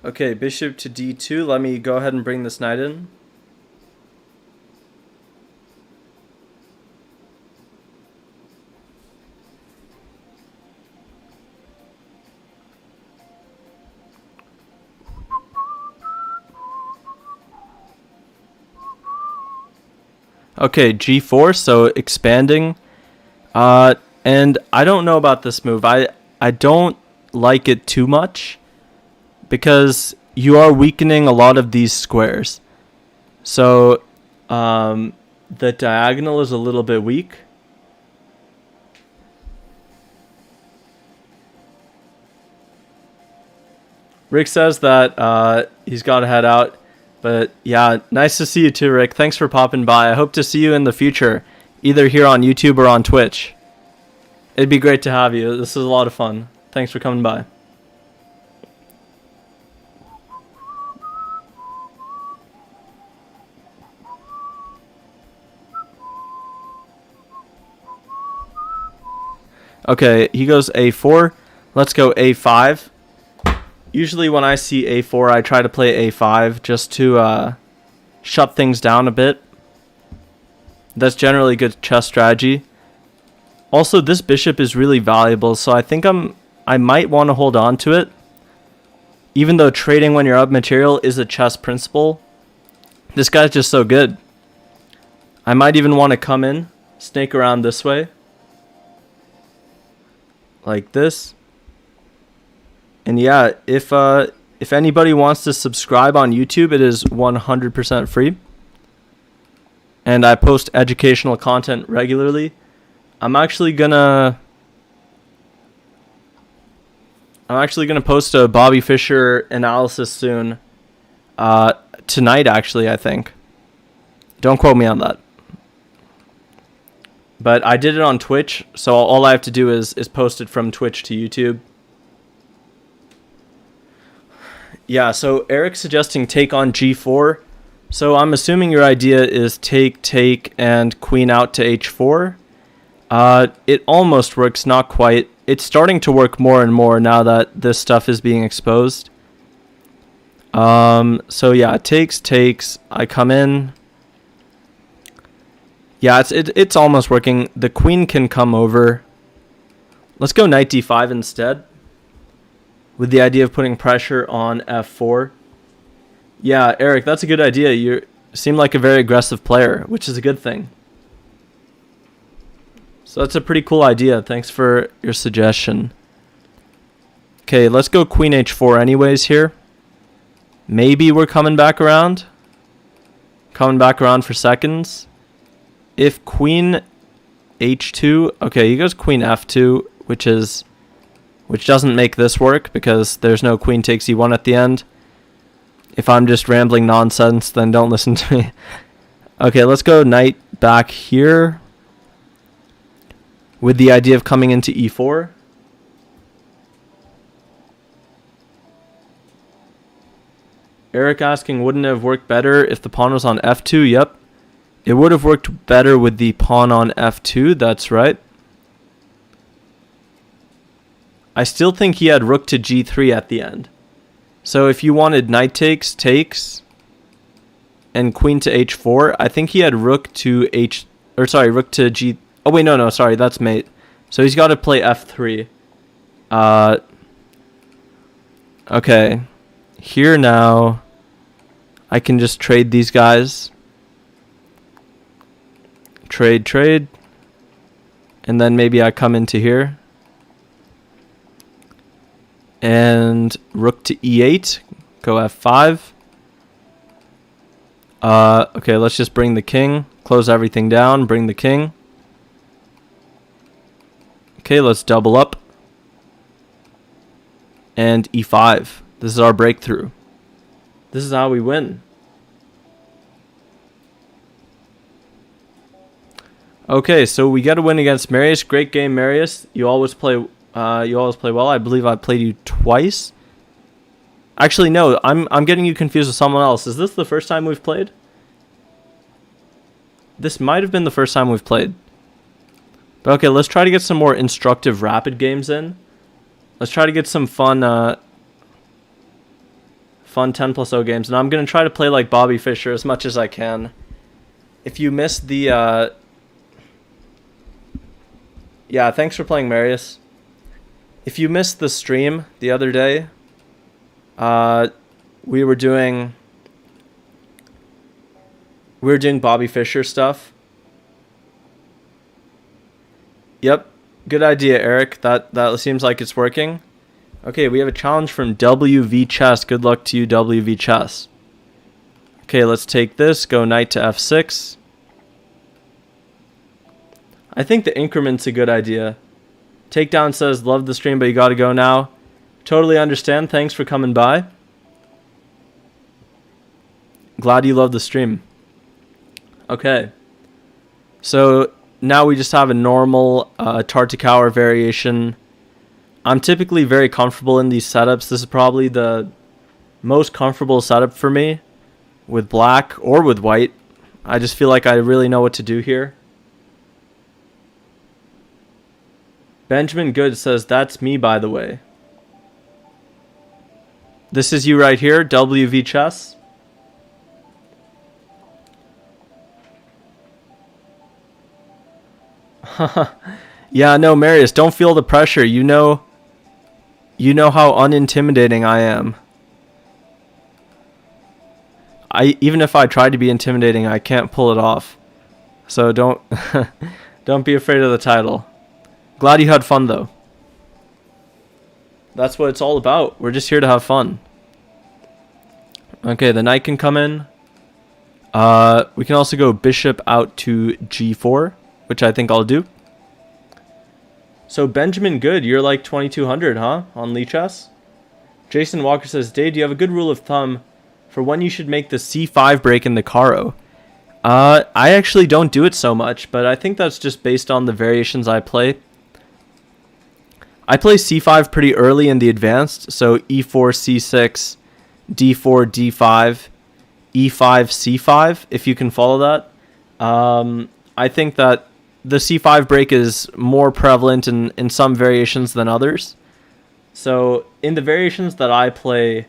Okay, bishop to d2. Let me go ahead and bring this knight in. Okay, g4, so expanding. And I don't know about this move. I don't like it too much because you are weakening a lot of these squares. So the diagonal is a little bit weak. Rick says that he's got to head out. But yeah, nice to see you too, Rick. Thanks for popping by. I hope to see you in the future, either here on YouTube or on Twitch. It'd be great to have you. This is a lot of fun. Thanks for coming by. Okay, he goes a4. Let's go a5. Usually when I see a4, I try to play a5 just to shut things down a bit. That's generally good chess strategy. Also, this bishop is really valuable, so I think I might want to hold on to it. Even though trading when you're up material is a chess principle, this guy's just so good. I might even want to come in, snake around this way. Like this. And yeah, if anybody wants to subscribe on YouTube, it is 100% free. And I post educational content regularly. I'm actually gonna post a Bobby Fischer analysis soon. Tonight, actually, I think. Don't quote me on that. But I did it on Twitch, so all I have to do is post it from Twitch to YouTube. Yeah, so Eric's suggesting take on g4. So I'm assuming your idea is take, and queen out to h4. It almost works, not quite. It's starting to work more and more now that this stuff is being exposed. So yeah, takes. I come in. Yeah, it's almost working. The queen can come over. Let's go knight d5 instead, with the idea of putting pressure on f4. Yeah, Eric, that's a good idea. You seem like a very aggressive player, which is a good thing. So that's a pretty cool idea. Thanks for your suggestion. Okay, let's go queen h4 anyways here. Maybe we're coming back around. Coming back around for seconds. If queen h2, okay, he goes queen f2, which doesn't make this work because there's no queen takes e1 at the end. If I'm just rambling nonsense, then don't listen to me. Okay, let's go knight back here with the idea of coming into e4. Eric asking, wouldn't it have worked better if the pawn was on f2? Yep. It would have worked better with the pawn on f2, that's right. I still think he had rook to g3 at the end. So if you wanted knight takes, and queen to h4, I think he had rook to rook to g... Oh, wait, no, sorry, that's mate. So he's got to play f3. Okay. Here now, I can just trade these guys. Trade. And then maybe I come into here. And rook to e8, go f5. Okay, let's just bring the king, close everything down, bring the king. Okay, let's double up. And e5. This is our breakthrough. This is how we win. Okay, so we got a win against Marius. Great game, Marius. You always play well. I believe I played you twice. Actually, no, I'm getting you confused with someone else. Is this the first time we've played? This might have been the first time we've played. But okay, let's try to get some more instructive rapid games in. Let's try to get some fun 10+0 games. And I'm going to try to play like Bobby Fischer as much as I can. If you missed the... Yeah, thanks for playing, Marius. If you missed the stream the other day, we were doing Bobby Fischer stuff. Yep. Good idea, Eric. That seems like it's working. Okay, we have a challenge from WV Chess. Good luck to you, WV Chess. Okay, let's take this. Go knight to f6. I think the increment's a good idea. Takedown says, love the stream, but you gotta go now. Totally understand. Thanks for coming by. Glad you love the stream. Okay. So now we just have a normal Tartakower variation. I'm typically very comfortable in these setups. This is probably the most comfortable setup for me with black or with white. I just feel like I really know what to do here. Benjamin Good says, that's me, by the way. This is you right here, WV Chess. Yeah, no, Marius, don't feel the pressure. You know how unintimidating I am. Even if I try to be intimidating, I can't pull it off. So don't don't be afraid of the title. Glad you had fun though. That's what it's all about. We're just here to have fun. Okay, the knight can come in. We can also go bishop out to g4, which I think I'll do. So Benjamin Good, you're like 2200, huh? On Lee Chess? Jason Walker says, Dave, do you have a good rule of thumb for when you should make the c5 break in the caro? I actually don't do it so much, but I think that's just based on the variations I play. I play c5 pretty early in the advanced, so e4, c6, d4, d5, e5, c5, if you can follow that. I think that the c5 break is more prevalent in some variations than others. So in the variations that I play,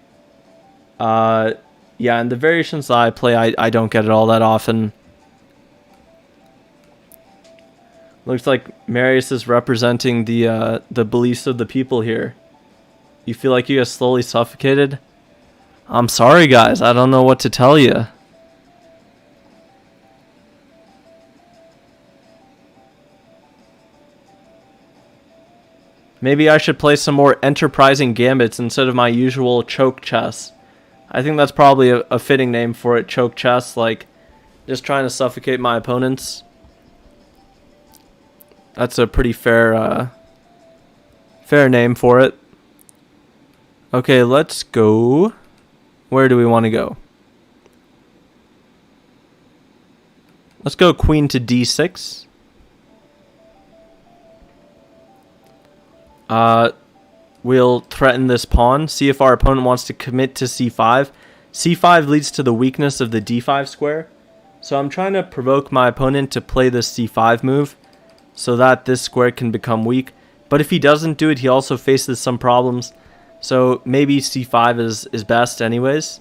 I don't get it all that often. Looks like Marius is representing the beliefs of the people here. You feel like you get slowly suffocated? I'm sorry, guys. I don't know what to tell you. Maybe I should play some more enterprising gambits instead of my usual choke chess. I think that's probably a fitting name for it, choke chess, like just trying to suffocate my opponents. That's a pretty fair name for it. Okay, let's go. Where do we want to go? Let's go queen to d6. We'll threaten this pawn, see if our opponent wants to commit to c5. c5 leads to the weakness of the d5 square. So I'm trying to provoke my opponent to play this c5 move so that this square can become weak. But if he doesn't do it, he also faces some problems. So maybe c5 is best anyways.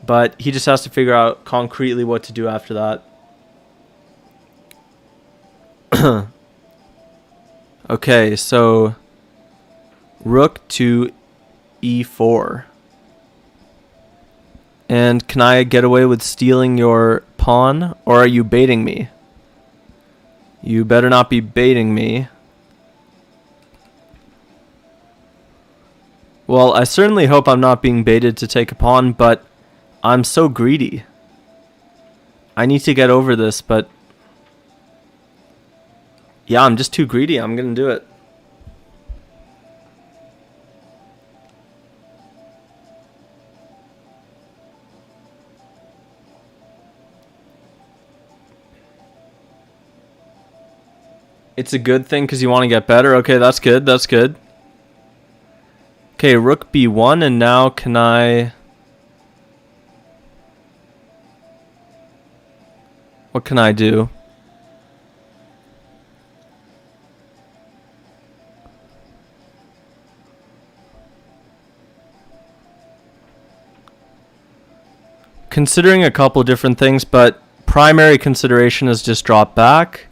But he just has to figure out concretely what to do after that. Okay, so rook to e4. And can I get away with stealing your pawn, or are you baiting me? You better not be baiting me. Well, I certainly hope I'm not being baited to take a pawn, but I'm so greedy. I need to get over this, but yeah, I'm just too greedy. I'm gonna do it. It's a good thing because you want to get better. Okay, that's good. That's good. Okay, rook b1, and now can I... What can I do? Considering a couple different things, but primary consideration is just drop back.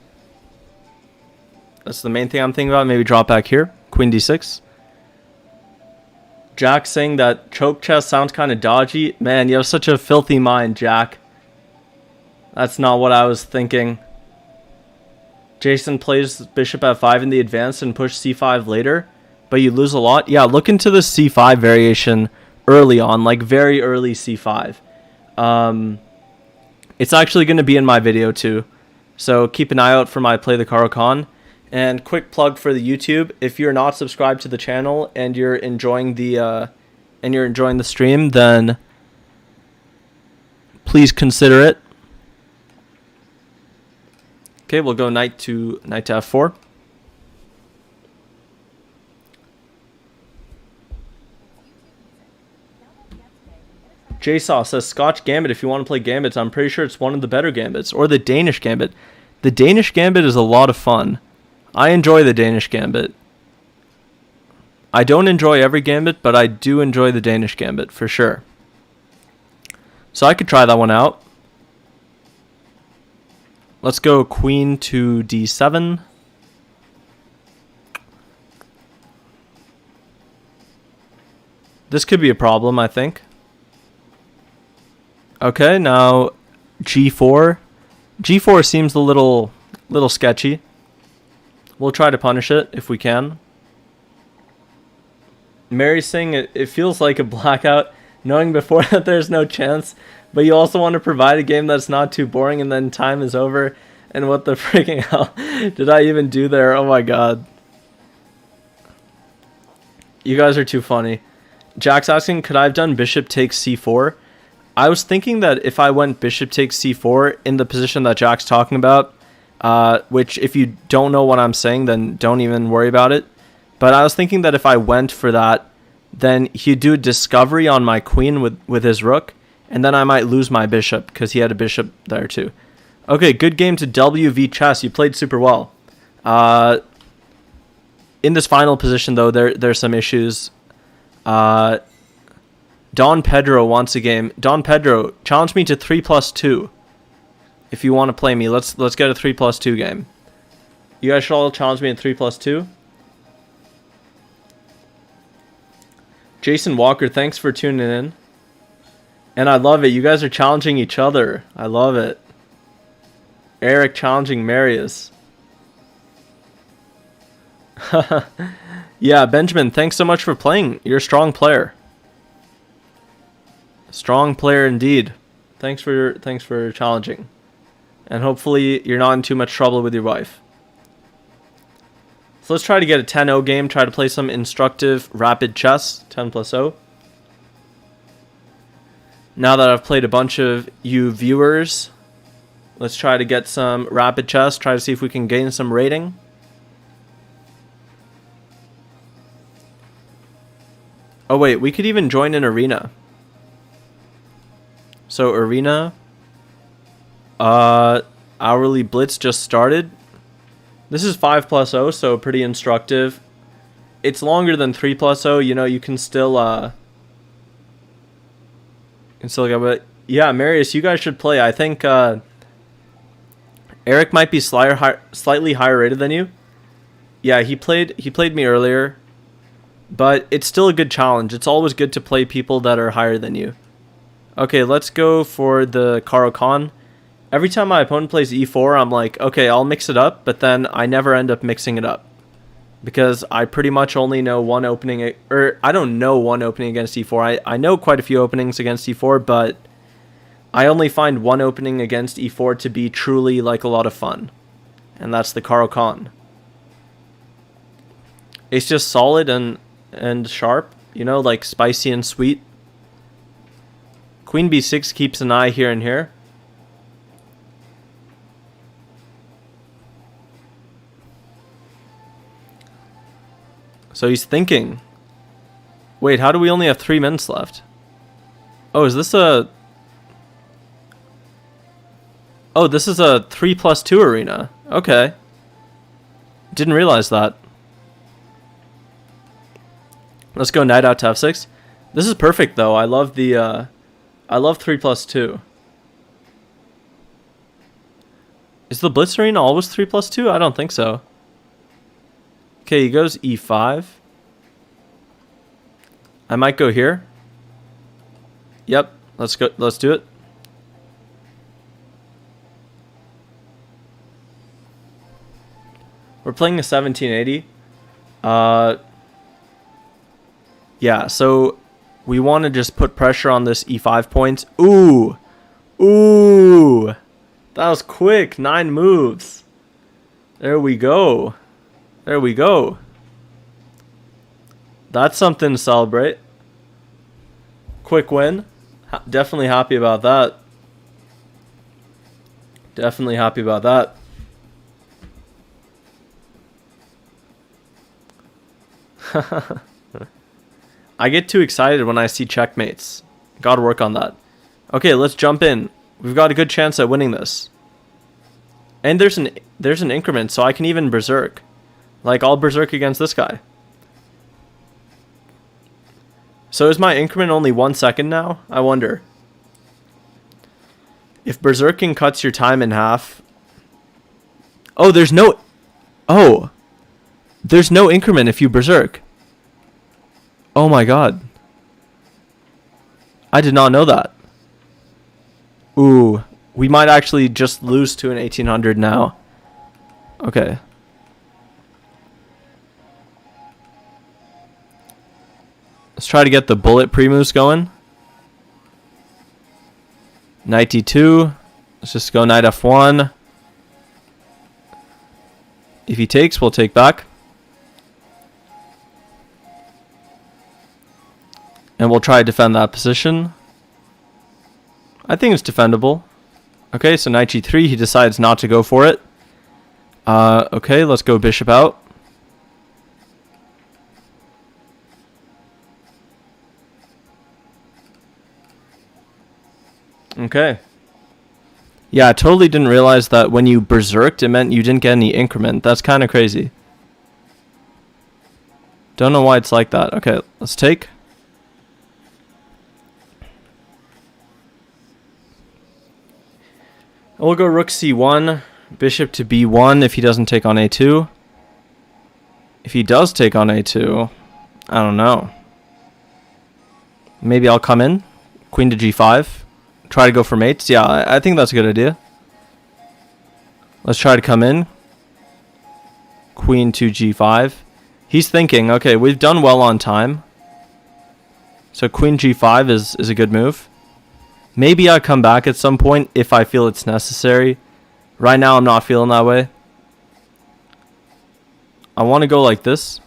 That's the main thing I'm thinking about. Maybe drop back here. Queen d6. Jack saying that choke chess sounds kind of dodgy. Man, you have such a filthy mind, Jack. That's not what I was thinking. Jason plays bishop f5 in the advanced and push c5 later, but you lose a lot. Yeah, look into the c5 variation early on, like very early c5. It's actually going to be in my video too, so keep an eye out for my Play the Caro-kann. And quick plug for the YouTube: if you're not subscribed to the channel and you're enjoying the stream, then please consider it. Okay, we'll go knight to f4. JSaw says Scotch Gambit. If you want to play Gambits, I'm pretty sure it's one of the better Gambits, or the Danish Gambit. The Danish Gambit is a lot of fun. I enjoy the Danish Gambit. I don't enjoy every Gambit, but I do enjoy the Danish Gambit for sure. So I could try that one out. Let's go queen to d7. This could be a problem, I think. Okay, now g4. g4 seems a little sketchy. We'll try to punish it if we can. Mary's saying it feels like a blackout, knowing before that there's no chance, but you also want to provide a game that's not too boring, and then time is over. And what the freaking hell did I even do there? Oh my god. You guys are too funny. Jack's asking, could I have done bishop takes c4? I was thinking that if I went bishop takes c4 in the position that Jack's talking about, which if you don't know what I'm saying, then don't even worry about it. But I was thinking that if I went for that, then he'd do a discovery on my queen with his rook, and then I might lose my bishop because he had a bishop there too. Okay, good game to WV Chess. You played super well. In this final position, though, there's some issues. Don Pedro wants a game. Don Pedro, challenge me to 3+2. If you want to play me, let's get a 3+2 game. You guys should all challenge me in 3+2. Jason Walker, thanks for tuning in. And I love it. You guys are challenging each other. I love it. Eric challenging Marius. Yeah, Benjamin, thanks so much for playing. You're a strong player. Strong player indeed. Thanks for challenging. And hopefully you're not in too much trouble with your wife. So let's try to get a 10-0 game. Try to play some instructive rapid chess. 10+0. Now that I've played a bunch of you viewers, let's try to get some rapid chess. Try to see if we can gain some rating. Oh wait, we could even join an arena. So arena, hourly blitz just started. This is 5+0, so pretty instructive. It's longer than 3+0. You know, you can still go. But yeah, Marius, you guys should play. I think Eric might be slightly higher rated than you. Yeah, he played me earlier, but it's still a good challenge. It's always good to play people that are higher than you. Okay, let's go for the caro-kann. Every time my opponent plays e4, I'm like, okay, I'll mix it up, but then I never end up mixing it up. Because I pretty much only know one opening, or I don't know one opening against e4. I know quite a few openings against e4, but I only find one opening against e4 to be truly like a lot of fun. And that's the caro-kann. It's just solid and sharp, you know, like spicy and sweet. Queen b6 keeps an eye here and here. So he's thinking. Wait, how do we only have 3 minutes left? Oh, is this a... Oh, this is a 3+2 arena. Okay. Didn't realize that. Let's go knight out to f6. This is perfect, though. I love the... I love 3+2. Is the blitz arena always 3+2? I don't think so. Okay, he goes e5. I might go here. Yep, let's go. Let's do it. We're playing a 1780. Yeah, so we want to just put pressure on this e5 point. Ooh! Ooh! That was quick. 9 moves. There we go. There we go. That's something to celebrate. Quick win. Definitely happy about that. Definitely happy about that. I get too excited when I see checkmates. Gotta work on that. Okay, let's jump in. We've got a good chance at winning this. And there's an increment, so I can even berserk. Like, I'll berserk against this guy. So is my increment only 1 second now? I wonder. If berserking cuts your time in half... Oh, there's no... Oh! There's no increment if you berserk. Oh my god. I did not know that. Ooh. We might actually just lose to an 1800 now. Okay. Let's try to get the bullet pre-moves going. Knight d2. Let's just go knight f1. If he takes, we'll take back. And we'll try to defend that position. I think it's defendable. Okay, so knight g3, he decides not to go for it. Okay, let's go bishop out. Okay. Yeah, I totally didn't realize that when you berserked, it meant you didn't get any increment. That's kind of crazy. Don't know why it's like that. Okay, let's take. We'll go rook c1, bishop to b1 if he doesn't take on a2. If he does take on a2, I don't know. Maybe I'll come in. Queen to g5. Try to go for mates. Yeah, I think that's a good idea. Let's try to come in. Queen to g5. He's thinking, okay, we've done well on time. So queen g5 is a good move. Maybe I come back at some point if I feel it's necessary. Right now, I'm not feeling that way. I want to go like this.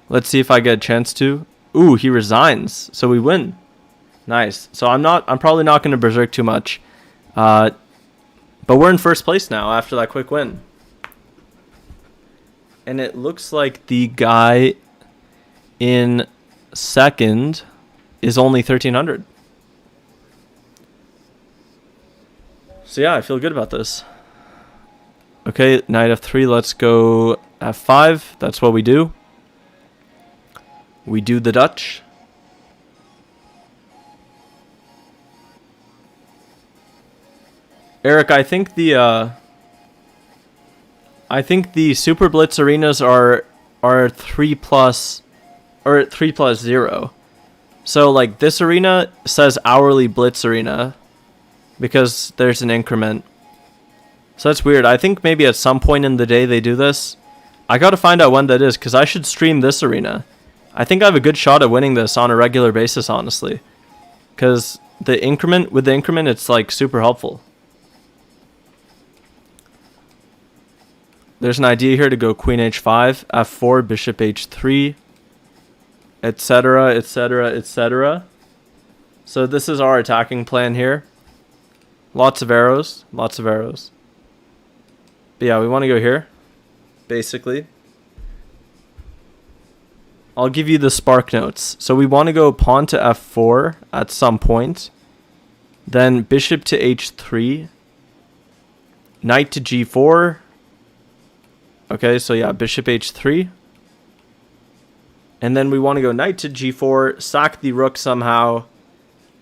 Let's see if I get a chance to. Ooh, he resigns. So we win. Nice. So I'm probably not going to berserk too much. But we're in first place now after that quick win. And it looks like the guy in second is only 1300. So yeah, I feel good about this. Okay, knight f3, let's go f5. That's what we do. We do the Dutch. Eric, I think the Super Blitz arenas are 3+0. So like this arena says hourly Blitz arena because there's an increment. So that's weird. I think maybe at some point in the day they do this. I got to find out when that is because I should stream this arena. I think I have a good shot at winning this on a regular basis, honestly. Because with the increment, it's like super helpful. There's an idea here to go queen h5, f4, bishop h3, etc., etc., etc. So this is our attacking plan here. Lots of arrows, lots of arrows. But yeah, we want to go here, basically. I'll give you the spark notes. So we want to go pawn to f4 at some point. Then bishop to h3. Knight to g4. Okay, so yeah, bishop h3. And then we want to go knight to g4, sack the rook somehow,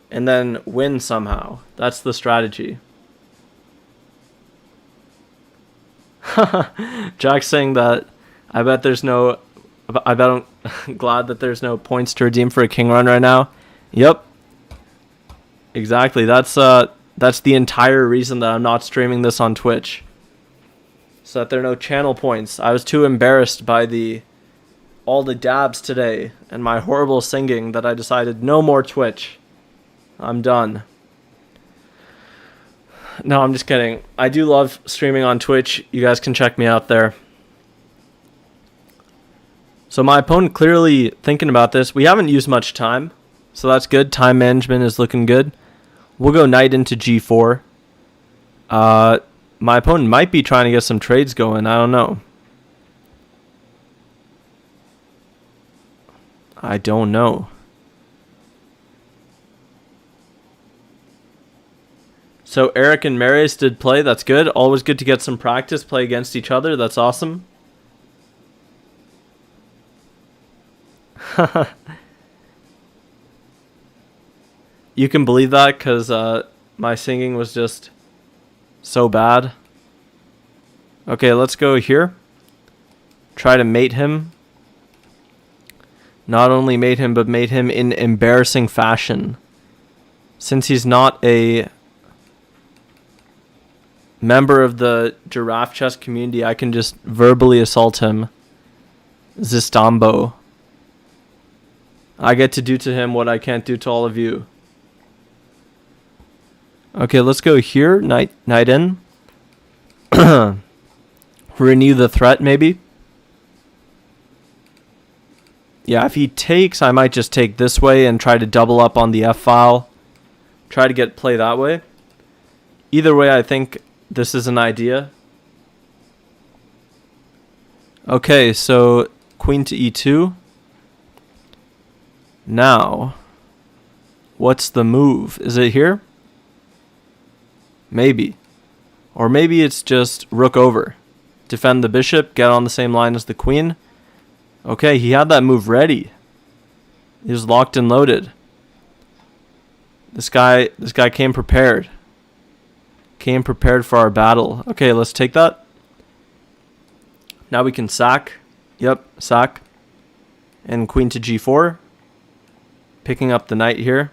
and then win somehow. That's the strategy. Jack's saying that I'm glad that there's no points to redeem for a king run right now. Yep. Exactly. That's the entire reason that I'm not streaming this on Twitch. so that there are no channel points. I was too embarrassed by all the dabs today and my horrible singing that I decided no more Twitch. I'm done. No, I'm just kidding. I do love streaming on Twitch. You guys can check me out there. So my opponent clearly thinking about this. We haven't used much time, so that's good. Time management is looking good. We'll go knight into g4. My opponent might be trying to get some trades going. I don't know. I don't know. So Eric and Marius did play. That's good. Always good to get some practice. Play against each other. That's awesome. You can believe that because my singing was just so bad. Okay, let's go here. Try to mate him. Not only mate him, but mate him in embarrassing fashion. Since he's not a member of the Giraffe chess community, I can just verbally assault him. Zistambo. I get to do to him what I can't do to all of you. Okay, let's go here. Knight in. Renew the threat, maybe. Yeah, if he takes, I might just take this way and try to double up on the f-file. Try to get play that way. Either way, I think this is an idea. Okay, so queen to e2. Now, what's the move? Is it here? Maybe. Or maybe it's just rook over. Defend the bishop, get on the same line as the queen. Okay, he had that move ready. He was locked and loaded. This guy came prepared. Came prepared for our battle. Okay, let's take that. Now we can sack. Yep, sack. And queen to g4. Picking up the knight here.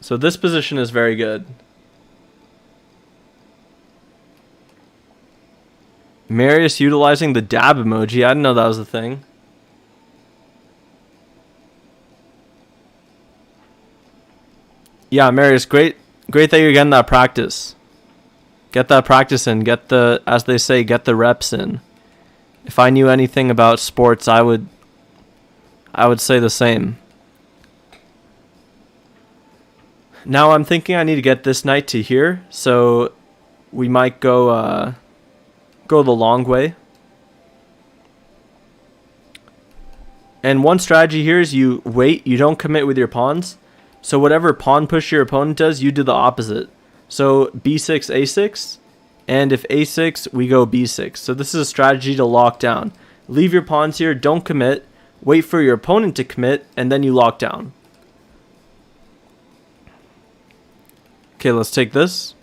So this position is very good. Marius utilizing the dab emoji. I didn't know that was a thing. Yeah, Marius, great that you're getting that practice. Get that practice in. Get the, as they say, get the reps in. If I knew anything about sports, I would say the same. Now I'm thinking I need to get this knight to here, so we might go the long way. And one strategy here is you wait, you don't commit with your pawns. So whatever pawn push your opponent does, you do the opposite. So b6, a6, and if a6, we go b6. So this is a strategy to lock down. Leave your pawns here, don't commit, wait for your opponent to commit, and then you lock down. Okay, let's take this.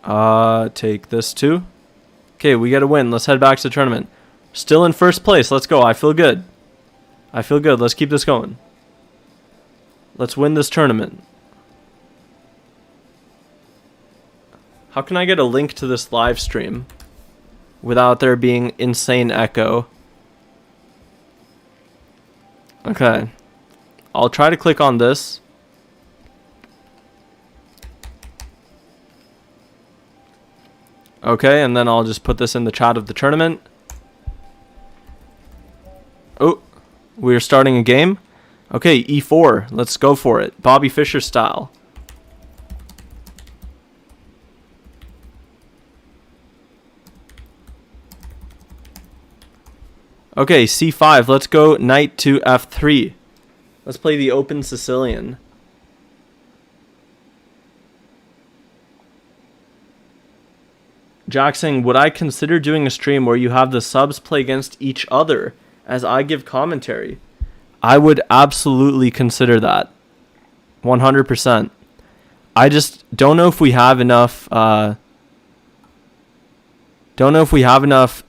Take this too. Okay, we got to win. Let's head back to the tournament. Still in first place. Let's go. I feel good. I feel good. Let's keep this going. Let's win this tournament. How can I get a link to this live stream without there being insane echo? Okay. I'll try to click on this. Okay, and then I'll just put this in the chat of the tournament. Oh, we're starting a game. Okay, e4. Let's go for it. Bobby Fischer style. Okay, c5. Let's go knight to f3. Let's play the open Sicilian. Jack saying, would I consider doing a stream where you have the subs play against each other as I give commentary? I would absolutely consider that. 100%. I just don't know if we have enough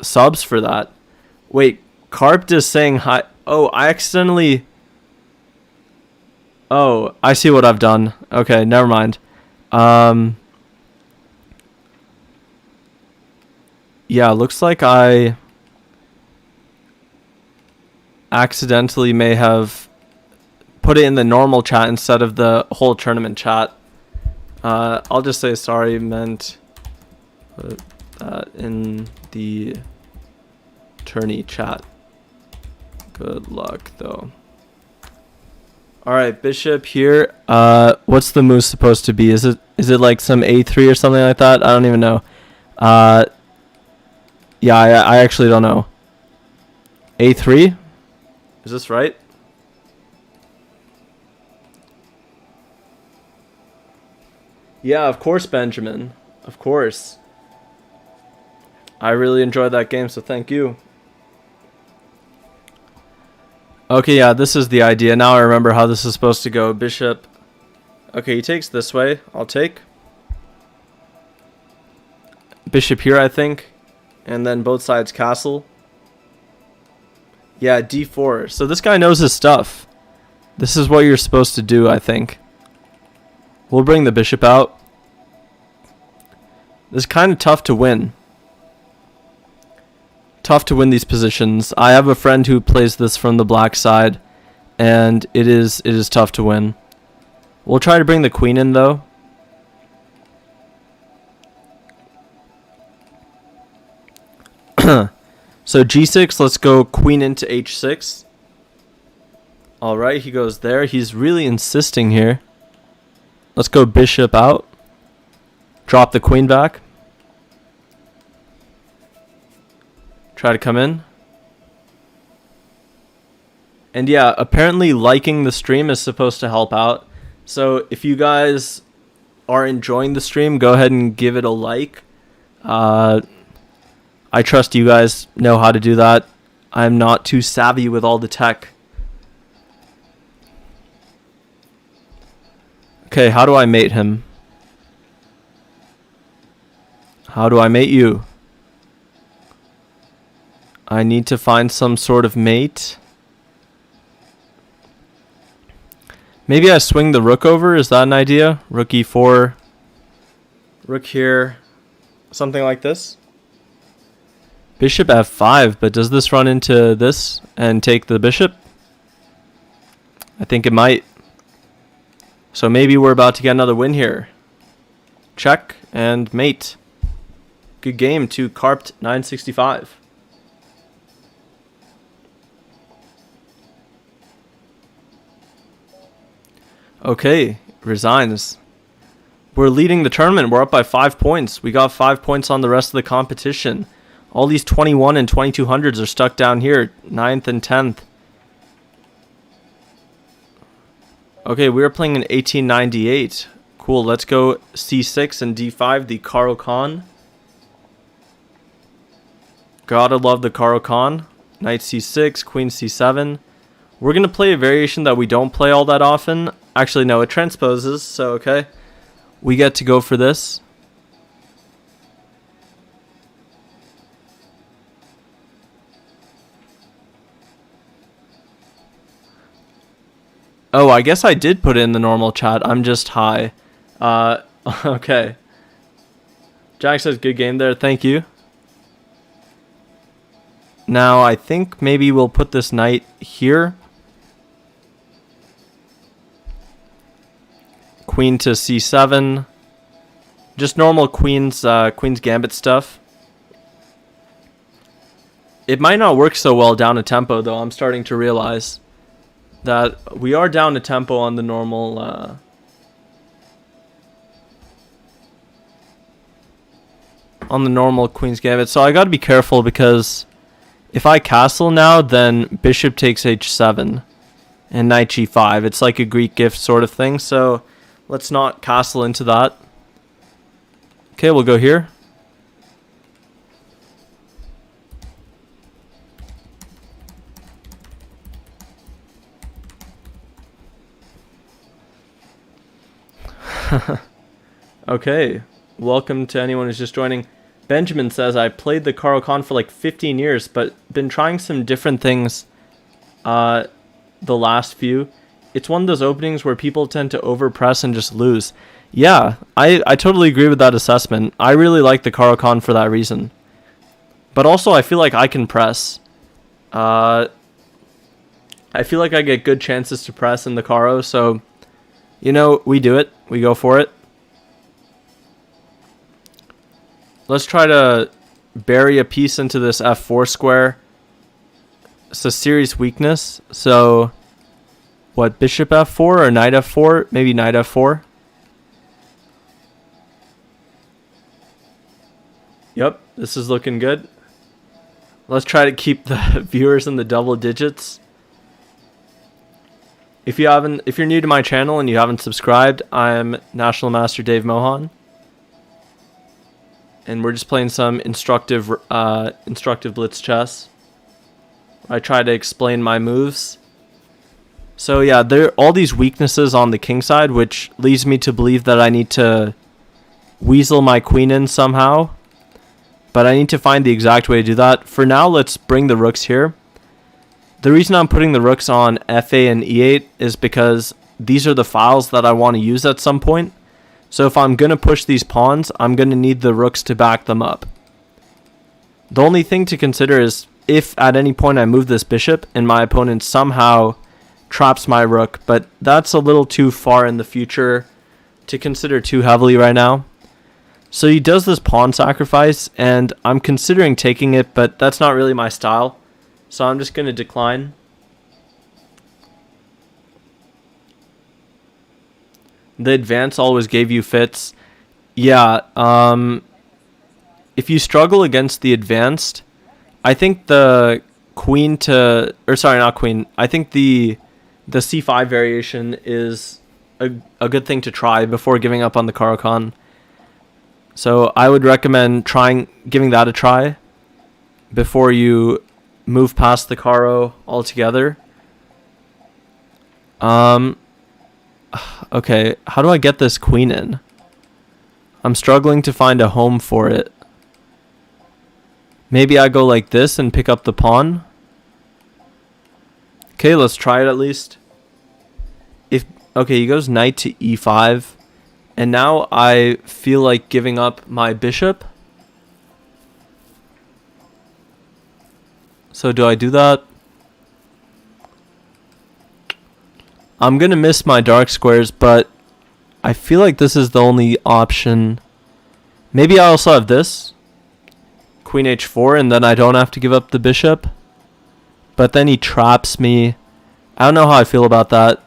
subs for that. Wait, Carp is saying hi. Oh, I accidentally. Oh, I see what I've done. Okay, never mind. Yeah, looks like I accidentally may have put it in the normal chat instead of the whole tournament chat. I'll just say sorry, meant put that in the tourney chat. Good luck, though. Alright, bishop here. What's the move supposed to be? Is it like some a3 or something like that? I don't even know. Yeah, I actually don't know. a3? Is this right? Yeah, of course, Benjamin. Of course. I really enjoyed that game, so thank you. Okay, yeah, this is the idea. Now I remember how this is supposed to go. Bishop. Okay, he takes this way. I'll take. Bishop here, I think. And then both sides castle. Yeah, d4. So this guy knows his stuff. This is what you're supposed to do, I think. We'll bring the bishop out. This is kind of tough to win. Tough to win these positions. I have a friend who plays this from the black side, and it is tough to win. We'll try to bring the queen in, though. So g6, let's go queen into h6. Alright, he goes there. He's really insisting here. Let's go bishop out. Drop the queen back. Try to come in. And yeah, apparently liking the stream is supposed to help out. So if you guys are enjoying the stream, go ahead and give it a like. I trust you guys know how to do that. I'm not too savvy with all the tech. Okay, how do I mate him? How do I mate you? I need to find some sort of mate. Maybe I swing the rook over. Is that an idea? Rook e4. Rook here. Something like this. Bishop f5. But does this run into this and take the bishop? I think it might. So maybe we're about to get another win here. Check and mate. Good game to Carped 965. Okay, resigns. We're leading the tournament. We're up by 5 points. We got 5 points on the rest of the competition. All these 21 and 2200s are stuck down here. 9th and 10th. Okay, we are playing in 1898. Cool, let's go c6 and d5, the caro-kann. Gotta love the caro-kann. Knight c6, queen c7. We're going to play a variation that we don't play all that often. Actually, no, it transposes, so okay. We get to go for this. Oh, I guess I did put it in the normal chat. I'm just high. Okay. Jack says good game there. Thank you. Now, I think maybe we'll put this knight here. Queen to c7. Just normal queen's gambit stuff. It might not work so well down a tempo, though. I'm starting to realize that we are down a tempo on the normal queen's gambit. So I got to be careful, because if I castle now, then bishop takes h7 and knight g5. It's like a Greek gift sort of thing. So let's not castle into that. Okay, we'll go here. Okay, welcome to anyone who's just joining. Benjamin says, I played the caro-kann for like 15 years, but been trying some different things the last few. it's one of those openings where people tend to overpress and just lose. Yeah, I totally agree with that assessment. I really like the caro-kann for that reason. But also, I feel like I can press. I feel like I get good chances to press in the caro, so, you know, we do it. We go for it. Let's try to bury a piece into this f4 square. It's a serious weakness. So, what, bishop f4 or knight f4? Maybe knight f4. Yep, this is looking good. Let's try to keep the viewers in the double digits. If you're new to my channel and you haven't subscribed, I'm National Master Dave Mohan. And we're just playing some instructive blitz chess. I try to explain my moves. So yeah, there are all these weaknesses on the king side, which leads me to believe that I need to weasel my queen in somehow. But I need to find the exact way to do that. For now, let's bring the rooks here. The reason I'm putting the rooks on fa and e8 is because these are the files that I want to use at some point. So if I'm going to push these pawns, I'm going to need the rooks to back them up. The only thing to consider is if at any point I move this bishop and my opponent somehow traps my rook, but that's a little too far in the future to consider too heavily right now. So he does this pawn sacrifice, and I'm considering taking it, but that's not really my style. So I'm just going to decline. The advance always gave you fits. Yeah, if you struggle against the advanced, I think the queen to... Or sorry, not queen. I think the c5 variation is a good thing to try before giving up on the caro-kann. So I would recommend giving that a try before you move past the caro altogether. Okay, how do I get this queen in? I'm struggling to find a home for it. Maybe I go like this and pick up the pawn. Okay, let's try it at least. Okay, he goes knight to e5. And now I feel like giving up my bishop. So do I do that? I'm going to miss my dark squares, but I feel like this is the only option. Maybe I also have this. Queen h4, and then I don't have to give up the bishop. But then he traps me. I don't know how I feel about that.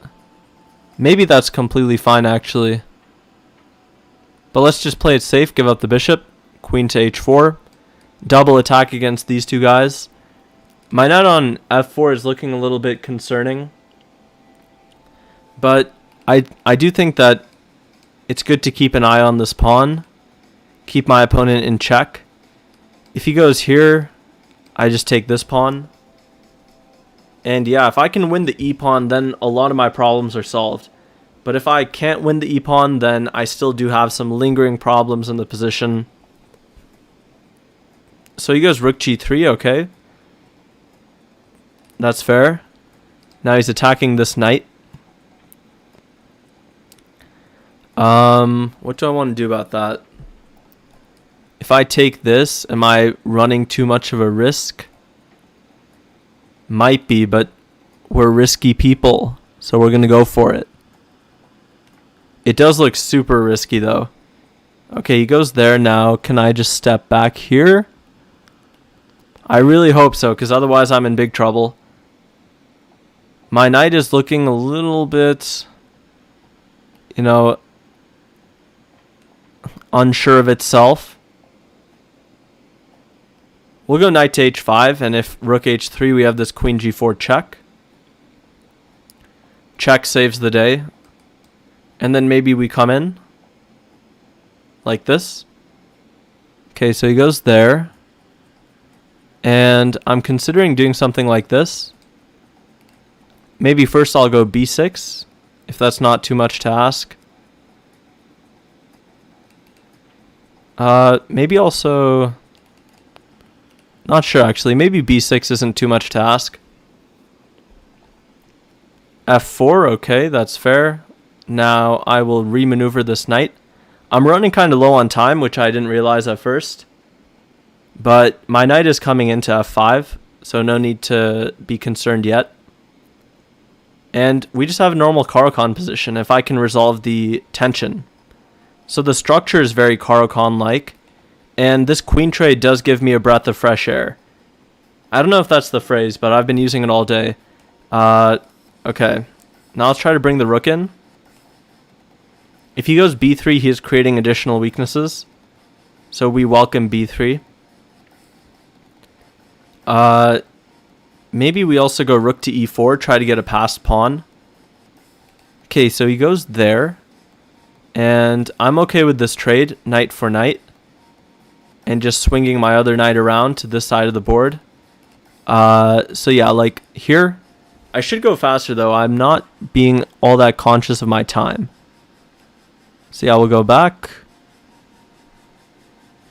Maybe that's completely fine, actually. But let's just play it safe, give up the bishop, queen to h4, double attack against these two guys. My knight on f4 is looking a little bit concerning. But I do think that it's good to keep an eye on this pawn, keep my opponent in check. If he goes here, I just take this pawn. And yeah, if I can win the e-pawn, then a lot of my problems are solved. But if I can't win the e-pawn, then I still do have some lingering problems in the position. So he goes rook g3, okay. That's fair. Now he's attacking this knight. What do I want to do about that? If I take this, am I running too much of a risk? Might be, but we're risky people, so we're going to go for it. It does look super risky, though. Okay, he goes there now. Can I just step back here? I really hope so, because otherwise I'm in big trouble. My knight is looking a little bit, you know, unsure of itself. We'll go knight to h5, and if rook h3, we have this queen g4 check. Check saves the day. And then maybe we come in like this. Okay, so he goes there. And I'm considering doing something like this. Maybe first I'll go b6, if that's not too much to ask. Maybe also... Not sure, actually. Maybe b6 isn't too much to ask. F4, okay, that's fair. Now I will remaneuver this knight. I'm running kind of low on time, which I didn't realize at first. But my knight is coming into F5, so no need to be concerned yet. And we just have a normal caro-kann position if I can resolve the tension. So the structure is very caro-kann-like, and this queen trade does give me a breath of fresh air. I don't know if that's the phrase, but I've been using it all day. Okay, now let's try to bring the rook in. If he goes b3, he is creating additional weaknesses, so we welcome b3. Maybe we also go rook to e4, try to get a passed pawn. Okay, so he goes there. And I'm okay with this trade, knight for knight. And just swinging my other knight around to this side of the board. So yeah, like here, I should go faster though. I'm not being all that conscious of my time. So yeah, we'll go back.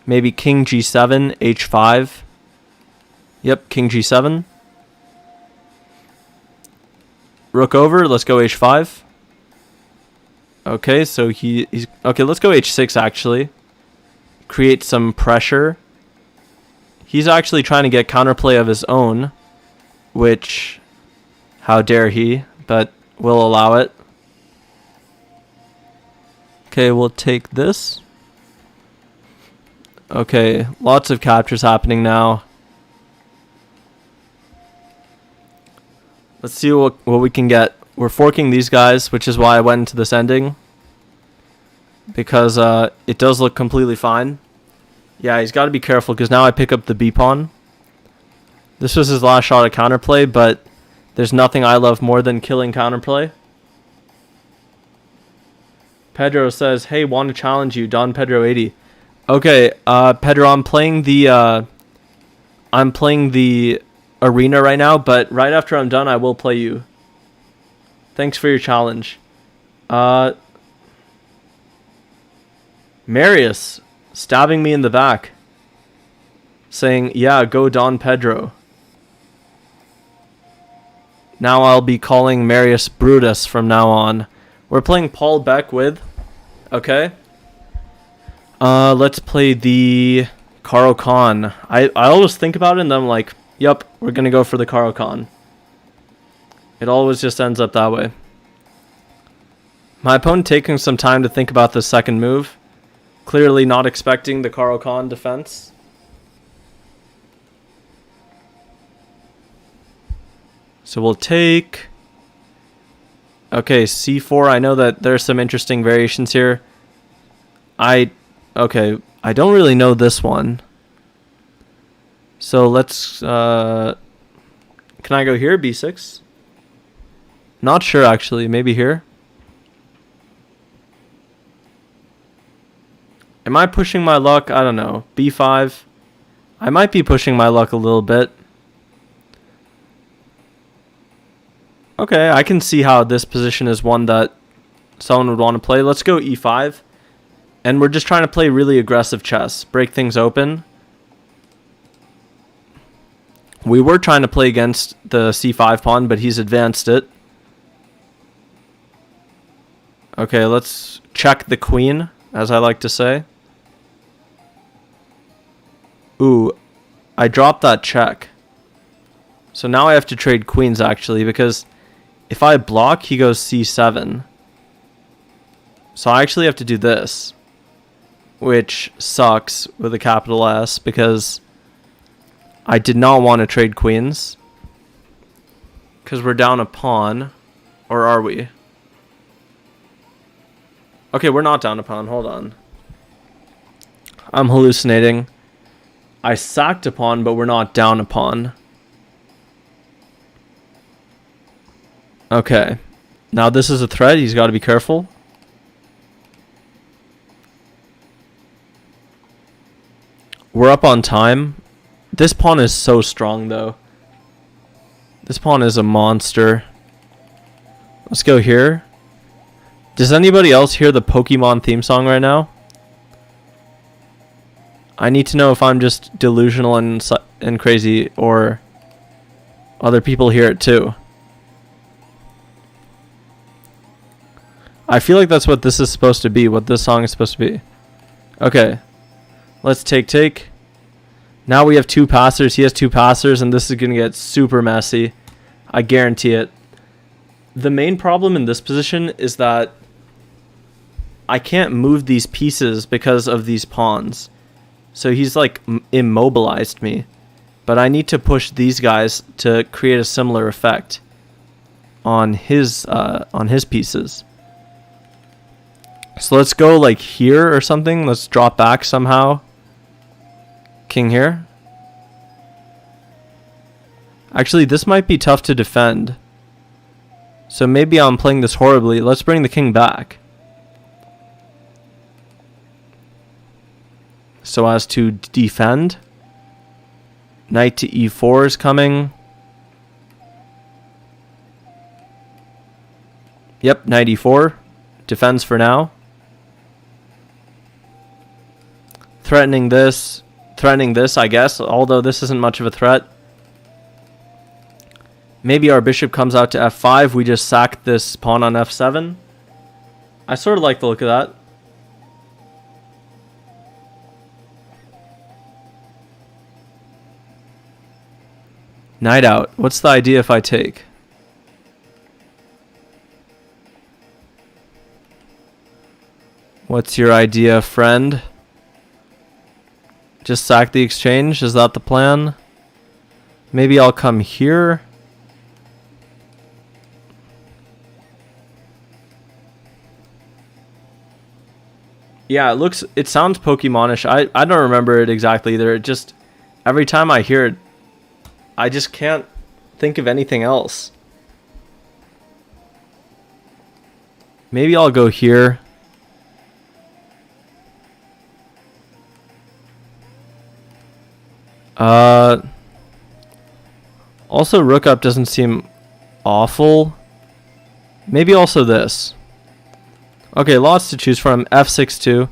Maybe king g7, h5. Yep, king g7. Rook over, let's go h5. Okay, so he's... Okay, let's go h6 actually. Create some pressure. He's actually trying to get counterplay of his own. Which... How dare he? But we'll allow it. Okay, we'll take this. Okay, lots of captures happening now. Let's see what we can get. We're forking these guys, which is why I went into this ending. Because it does look completely fine. Yeah, he's got to be careful because now I pick up the b-pawn. This was his last shot at counterplay, but there's nothing I love more than killing counterplay. Pedro says, hey, want to challenge you, Don Pedro 80. Okay, Pedro, I'm playing the arena right now, but right after I'm done, I will play you. Thanks for your challenge. Marius stabbing me in the back. Saying, yeah, go Don Pedro. Now I'll be calling Marius Brutus from now on. We're playing Paul Beck with. Okay. Let's play the caro-kann. I always think about it and then I'm like, yep, we're going to go for the caro-kann. It always just ends up that way. My opponent taking some time to think about the second move. Clearly not expecting the caro-kann defense. So we'll take... Okay, c4. I know that there's some interesting variations here. Okay, I don't really know this one. So let's... Can I go here? b6? Not sure, actually. Maybe here? Am I pushing my luck? I don't know. b5. I might be pushing my luck a little bit. Okay, I can see how this position is one that someone would want to play. Let's go e5. And we're just trying to play really aggressive chess. Break things open. We were trying to play against the c5 pawn, but he's advanced it. Okay, let's check the queen, as I like to say. Ooh, I dropped that check. So now I have to trade queens, actually, because if I block, he goes c7. So I actually have to do this, which sucks with a capital S, because I did not want to trade queens. Because we're down a pawn. Or are we? Okay, we're not down a pawn. Hold on. I'm hallucinating. I sacked a pawn, but we're not down a pawn. Okay. Now this is a threat. He's got to be careful. We're up on time. This pawn is so strong, though. This pawn is a monster. Let's go here. Does anybody else hear the Pokemon theme song right now? I need to know if I'm just delusional and crazy, or other people hear it too. I feel like that's what this is supposed to be, what this song is supposed to be. Okay. Let's take. Now we have 2 passers. He has 2 passers, and this is going to get super messy. I guarantee it. The main problem in this position is that I can't move these pieces because of these pawns. So he's like immobilized me. But I need to push these guys to create a similar effect on his pieces. So let's go like here or something. Let's drop back somehow. King here. Actually, this might be tough to defend. So maybe I'm playing this horribly. Let's bring the king back, so as to defend. Knight to e4 is coming. Yep, knight e4. Defends for now. Threatening this, I guess, although this isn't much of a threat. Maybe our bishop comes out to f5. We just sack this pawn on f7. I sort of like the look of that. Knight out. What's the idea if I take? What's your idea, friend? Just sack the exchange? Is that the plan? Maybe I'll come here. Yeah, it sounds Pokemonish. I don't remember it exactly either. It just, every time I hear it, I just can't think of anything else. Maybe I'll go here. Also, rook up doesn't seem awful. Maybe also this. Okay, lots to choose from. f6 too.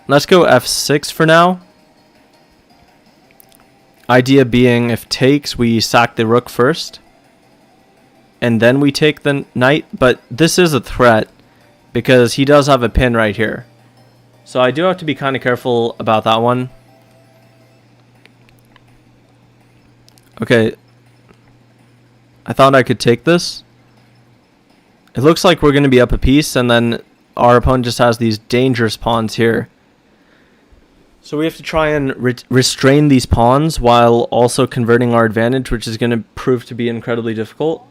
Let's go f6 for now. Idea being, if takes, we sack the rook first. And then we take the knight. But this is a threat, because he does have a pin right here. So I do have to be kind of careful about that one. Okay. I thought I could take this. It looks like we're going to be up a piece, and then our opponent just has these dangerous pawns here. So we have to try and restrain these pawns while also converting our advantage, which is going to prove to be incredibly difficult.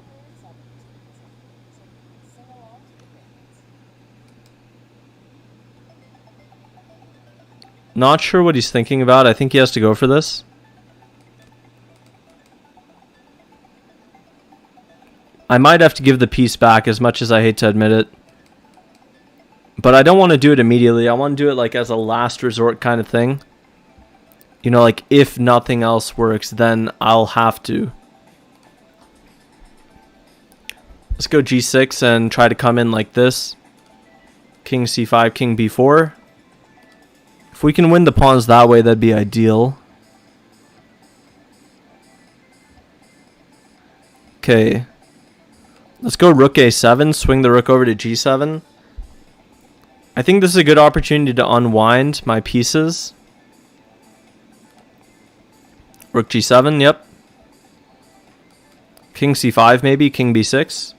Not sure what he's thinking about. I think he has to go for this. I might have to give the piece back, as much as I hate to admit it. But I don't want to do it immediately. I want to do it like as a last resort kind of thing. You know, like if nothing else works, then I'll have to. Let's go g6 and try to come in like this. King c5, king b4. If we can win the pawns that way, that'd be ideal. Okay. Let's go rook a7, swing the rook over to g7. I think this is a good opportunity to unwind my pieces. Rook g7, yep. King c5 maybe, king b6.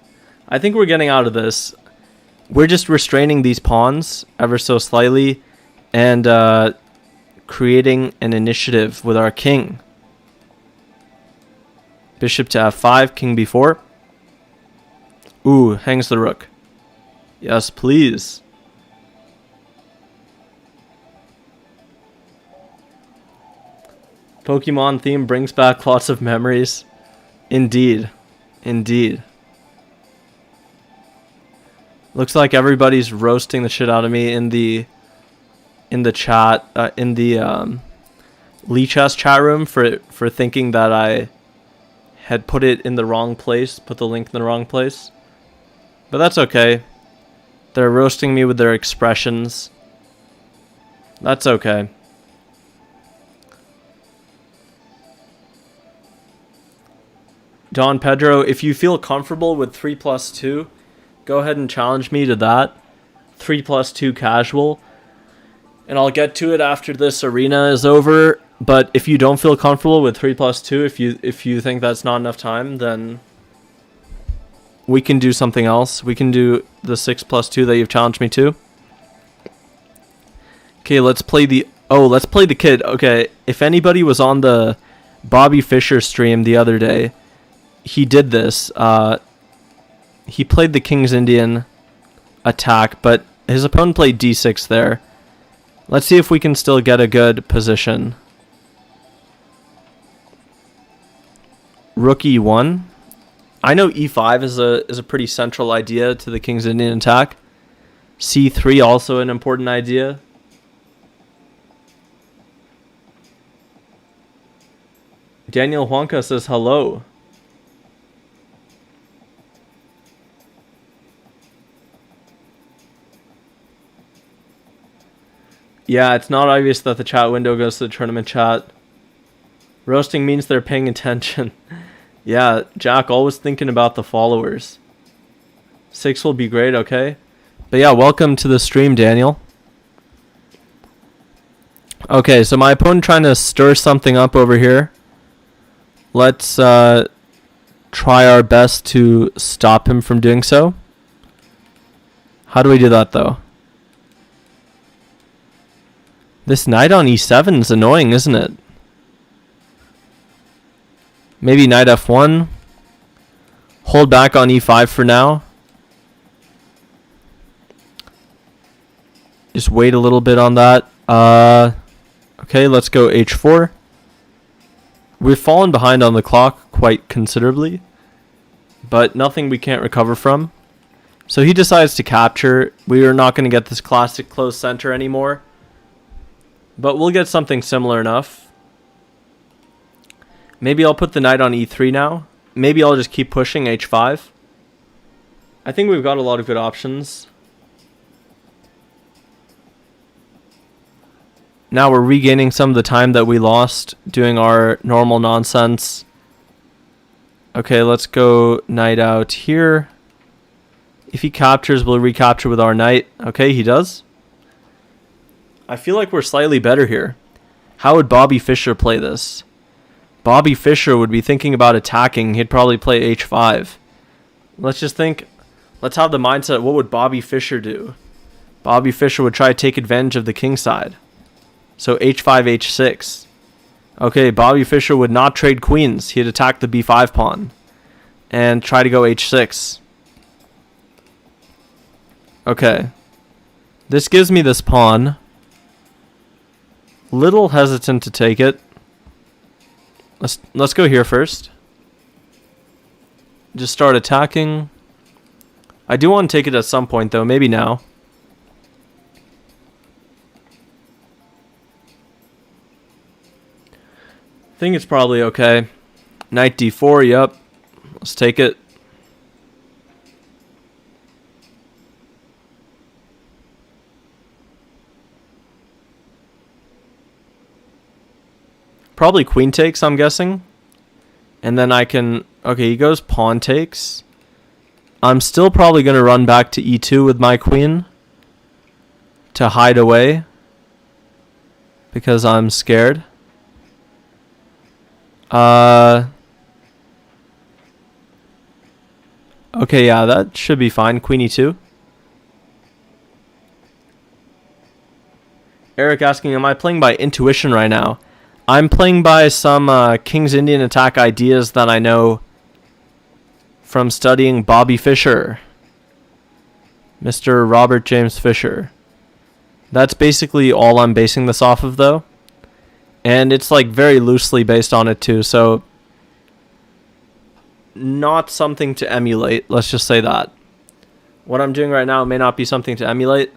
I think we're getting out of this. We're just restraining these pawns ever so slightly and creating an initiative with our king. Bishop to f5, king b4. Ooh, hangs the rook. Yes, please. Pokemon theme brings back lots of memories. Indeed. Indeed. Looks like everybody's roasting the shit out of me in the chat, in the Lee Chess chat room for thinking that I had put it in the wrong place, put the link in the wrong place. But that's okay. They're roasting me with their expressions. That's okay. Don Pedro, if you feel comfortable with 3+2, go ahead and challenge me to that. 3+2 casual. And I'll get to it after this arena is over. But if you don't feel comfortable with 3+2, if you think that's not enough time, then we can do something else. We can do the 6+2 that you've challenged me to. Okay, let's play the kid. Okay, if anybody was on the Bobby Fischer stream the other day, he did this. He played the King's Indian attack, but his opponent played d6 there. Let's see if we can still get a good position. Rook e1. I know e5 is a pretty central idea to the King's Indian attack. c3 also an important idea. Daniel Huanca says hello. Yeah, it's not obvious that the chat window goes to the tournament chat. Roasting means they're paying attention. Yeah, Jack, always thinking about the followers. 6 will be great, okay? But yeah, welcome to the stream, Daniel. Okay, so my opponent trying to stir something up over here. Let's try our best to stop him from doing so. How do we do that, though? This knight on e7 is annoying, isn't it? Maybe knight f1. Hold back on e5 for now. Just wait a little bit on that. Okay, let's go h4. We've fallen behind on the clock quite considerably, but nothing we can't recover from. So he decides to capture. We are not going to get this classic close center anymore, but we'll get something similar enough. Maybe I'll put the knight on e3 now. Maybe I'll just keep pushing h5. I think we've got a lot of good options. Now we're regaining some of the time that we lost doing our normal nonsense. Okay, let's go knight out here. If he captures, we'll recapture with our knight. Okay, he does. I feel like we're slightly better here. How would Bobby Fischer play this? Bobby Fischer would be thinking about attacking. He'd probably play h5. Let's just think. Let's have the mindset. What would Bobby Fischer do? Bobby Fischer would try to take advantage of the king side. So h5, h6. Okay, Bobby Fischer would not trade queens. He'd attack the b5 pawn and try to go h6. Okay. This gives me this pawn. Little hesitant to take it. Let's go here first. Just start attacking. I do want to take it at some point though, maybe now. I think it's probably okay. Knight d4, yep. Let's take it. Probably queen takes, I'm guessing. And then I can... Okay, he goes pawn takes. I'm still probably going to run back to e2 with my queen to hide away because I'm scared. Okay, yeah, that should be fine. Queen e2. Eric asking, am I playing by intuition right now? I'm playing by some King's Indian attack ideas that I know from studying Bobby Fischer. Mr. Robert James Fischer. That's basically all I'm basing this off of, though. And it's like very loosely based on it, too, so not something to emulate, let's just say that. What I'm doing right now may not be something to emulate.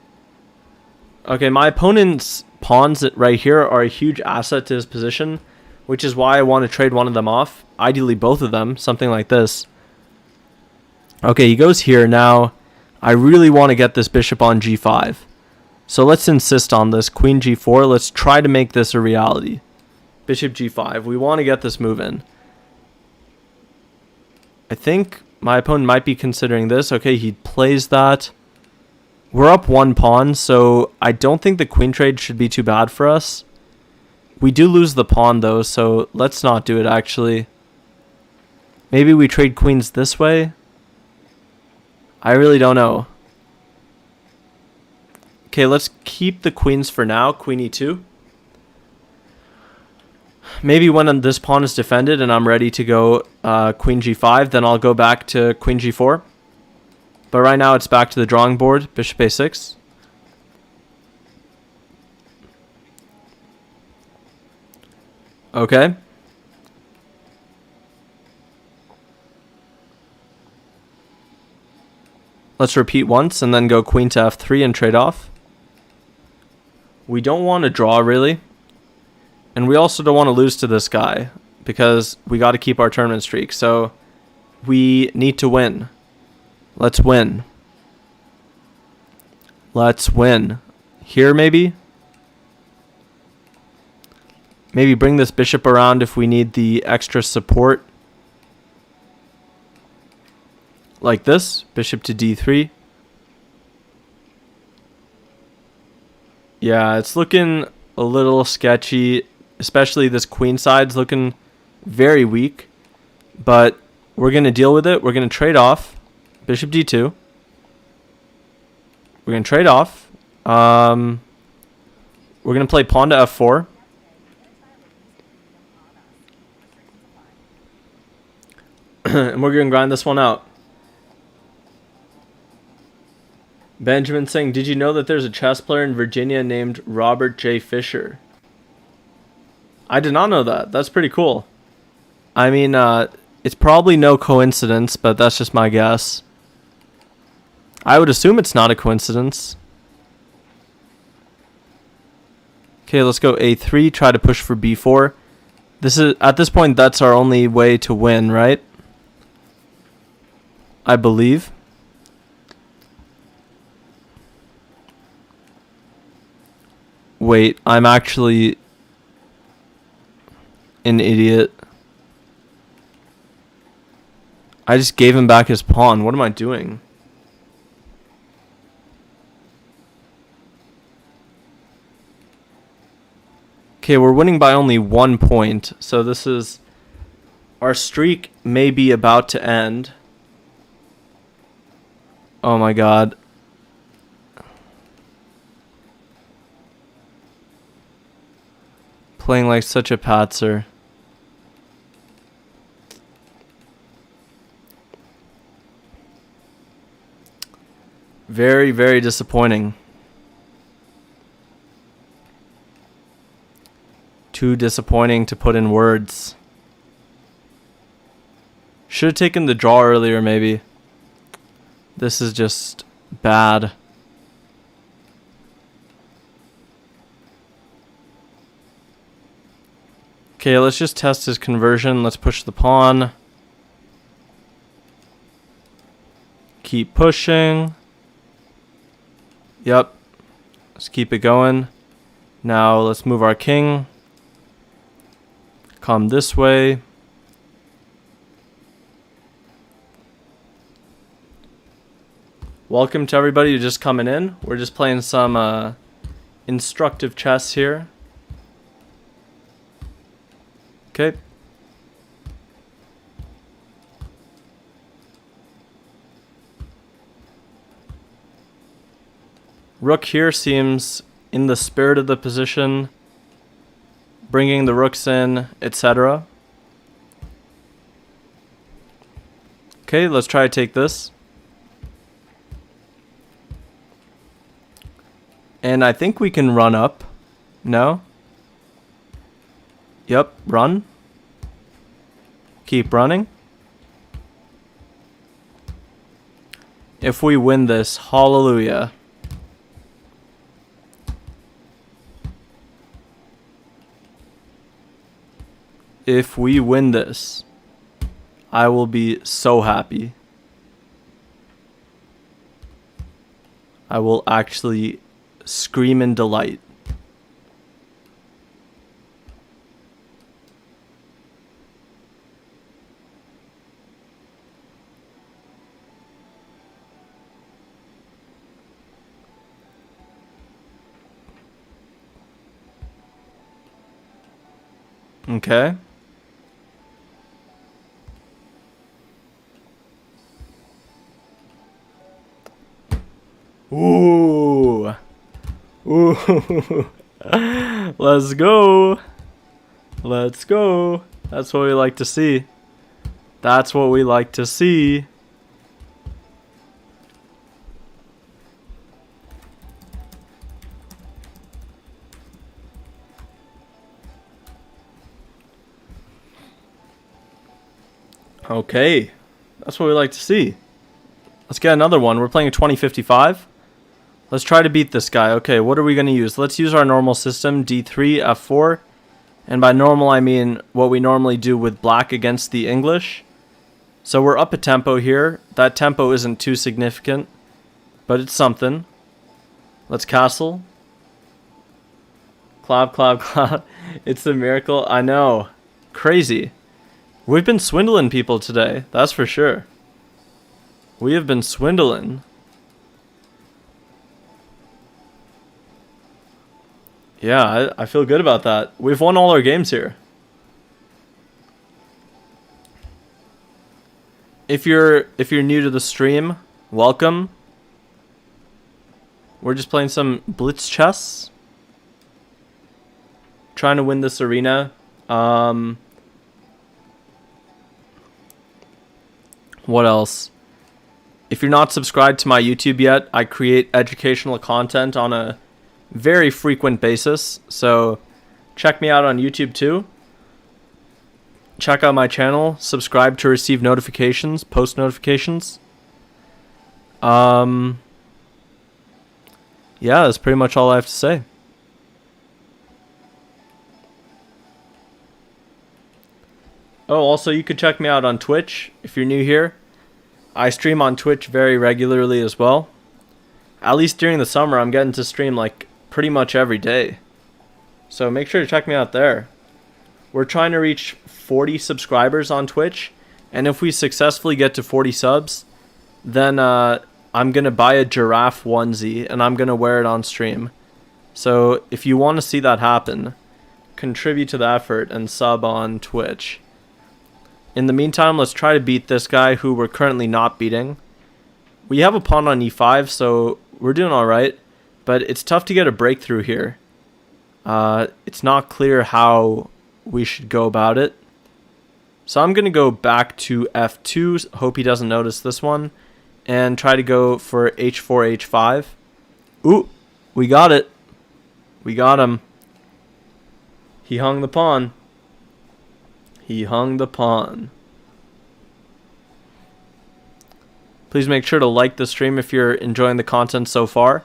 Okay, my opponent's pawns right here are a huge asset to his position, which is why I want to trade one of them off. Ideally, both of them, something like this. Okay, he goes here. Now, I really want to get this bishop on g5. So let's insist on this. Queen g4. Let's try to make this a reality. Bishop g5. We want to get this move in. I think My opponent might be considering this. Okay, he plays that. We're up 1 pawn, so I don't think the queen trade should be too bad for us. We do lose the pawn, though, so let's not do it, actually. Maybe we trade queens this way? I really don't know. Okay, let's keep the queens for now. Queen e2. Maybe when this pawn is defended and I'm ready to go queen g5, then I'll go back to queen g4. But right now it's back to the drawing board. Bishop a6. Okay. Let's repeat once and then go queen to f3 and trade off. We don't want to draw, really. And we also don't want to lose to this guy because we got to keep our tournament streak. So we need to win. Let's win. Let's win. Here, maybe? Maybe bring this bishop around if we need the extra support. Like this. Bishop to d3. Yeah, it's looking a little sketchy. Especially this queen side's looking very weak. But we're going to deal with it. We're going to trade off. Bishop d2. We're going to trade off. We're going to play pawn to f4. And we're going to grind this one out. Benjamin saying, did you know that there's a chess player in Virginia named Robert J. Fisher? I did not know that. That's pretty cool. I mean, it's probably no coincidence, but that's just my guess. I would assume it's not a coincidence. Okay, let's go a3, try to push for b4. This is, at this point, that's our only way to win, right? I believe. Wait, I'm actually an idiot. I just gave him back his pawn. What am I doing? Okay, we're winning by only 1 point. So this is... Our streak may be about to end. Oh my god. Playing like such a patzer. Very, very disappointing. Too disappointing to put in words. Should have taken the draw earlier, maybe. This is just bad. Okay, let's just test his conversion. Let's push the pawn. Keep pushing. Yep. Let's keep it going. Now let's move our king. Come this way. Welcome to everybody who's just coming in. We're just playing some instructive chess here. Okay. Rook here seems in the spirit of the position, bringing the rooks in, etc. Okay, let's try to take this. And I think we can run up. No? Yep, run. Keep running. If we win this, hallelujah. If we win this, I will be so happy. I will actually scream in delight. Okay. Ooh. Ooh. Let's go. Let's go. That's what we like to see. That's what we like to see. Okay. That's what we like to see. Let's get another one. We're playing a 2055. Let's try to beat this guy. Okay, what are we going to use? Let's use our normal system, D3, F4. And by normal, I mean what we normally do with black against the English. So we're up a tempo here. That tempo isn't too significant, but it's something. Let's castle. Clap, clap, clap. It's a miracle. I know. Crazy. We've been swindling people today. That's for sure. We have been swindling. Yeah, I feel good about that. We've won all our games here. If you're new to the stream, welcome. We're just playing some blitz chess. Trying to win this arena. What else? If you're not subscribed to my YouTube yet, I create educational content on a very frequent basis, so check me out on YouTube too. Check out my channel, subscribe to receive notifications, post notifications. Yeah, that's pretty much all I have to say. Oh, also you could check me out on Twitch if you're new here. I stream on Twitch very regularly as well. At least during the summer, I'm getting to stream like pretty much every day. So make sure to check me out there. We're trying to reach 40 subscribers on Twitch. And if we successfully get to 40 subs, then I'm going to buy a Giraffe onesie and I'm going to wear it on stream. So if you want to see that happen, contribute to the effort and sub on Twitch. In the meantime, let's try to beat this guy who we're currently not beating. We have a pawn on e5, so we're doing alright. But it's tough to get a breakthrough here. It's not clear how we should go about it. So I'm going to go back to f2. Hope he doesn't notice this one. And try to go for h4, h5. Ooh, we got it. We got him. He hung the pawn. He hung the pawn. Please make sure to like the stream if you're enjoying the content so far.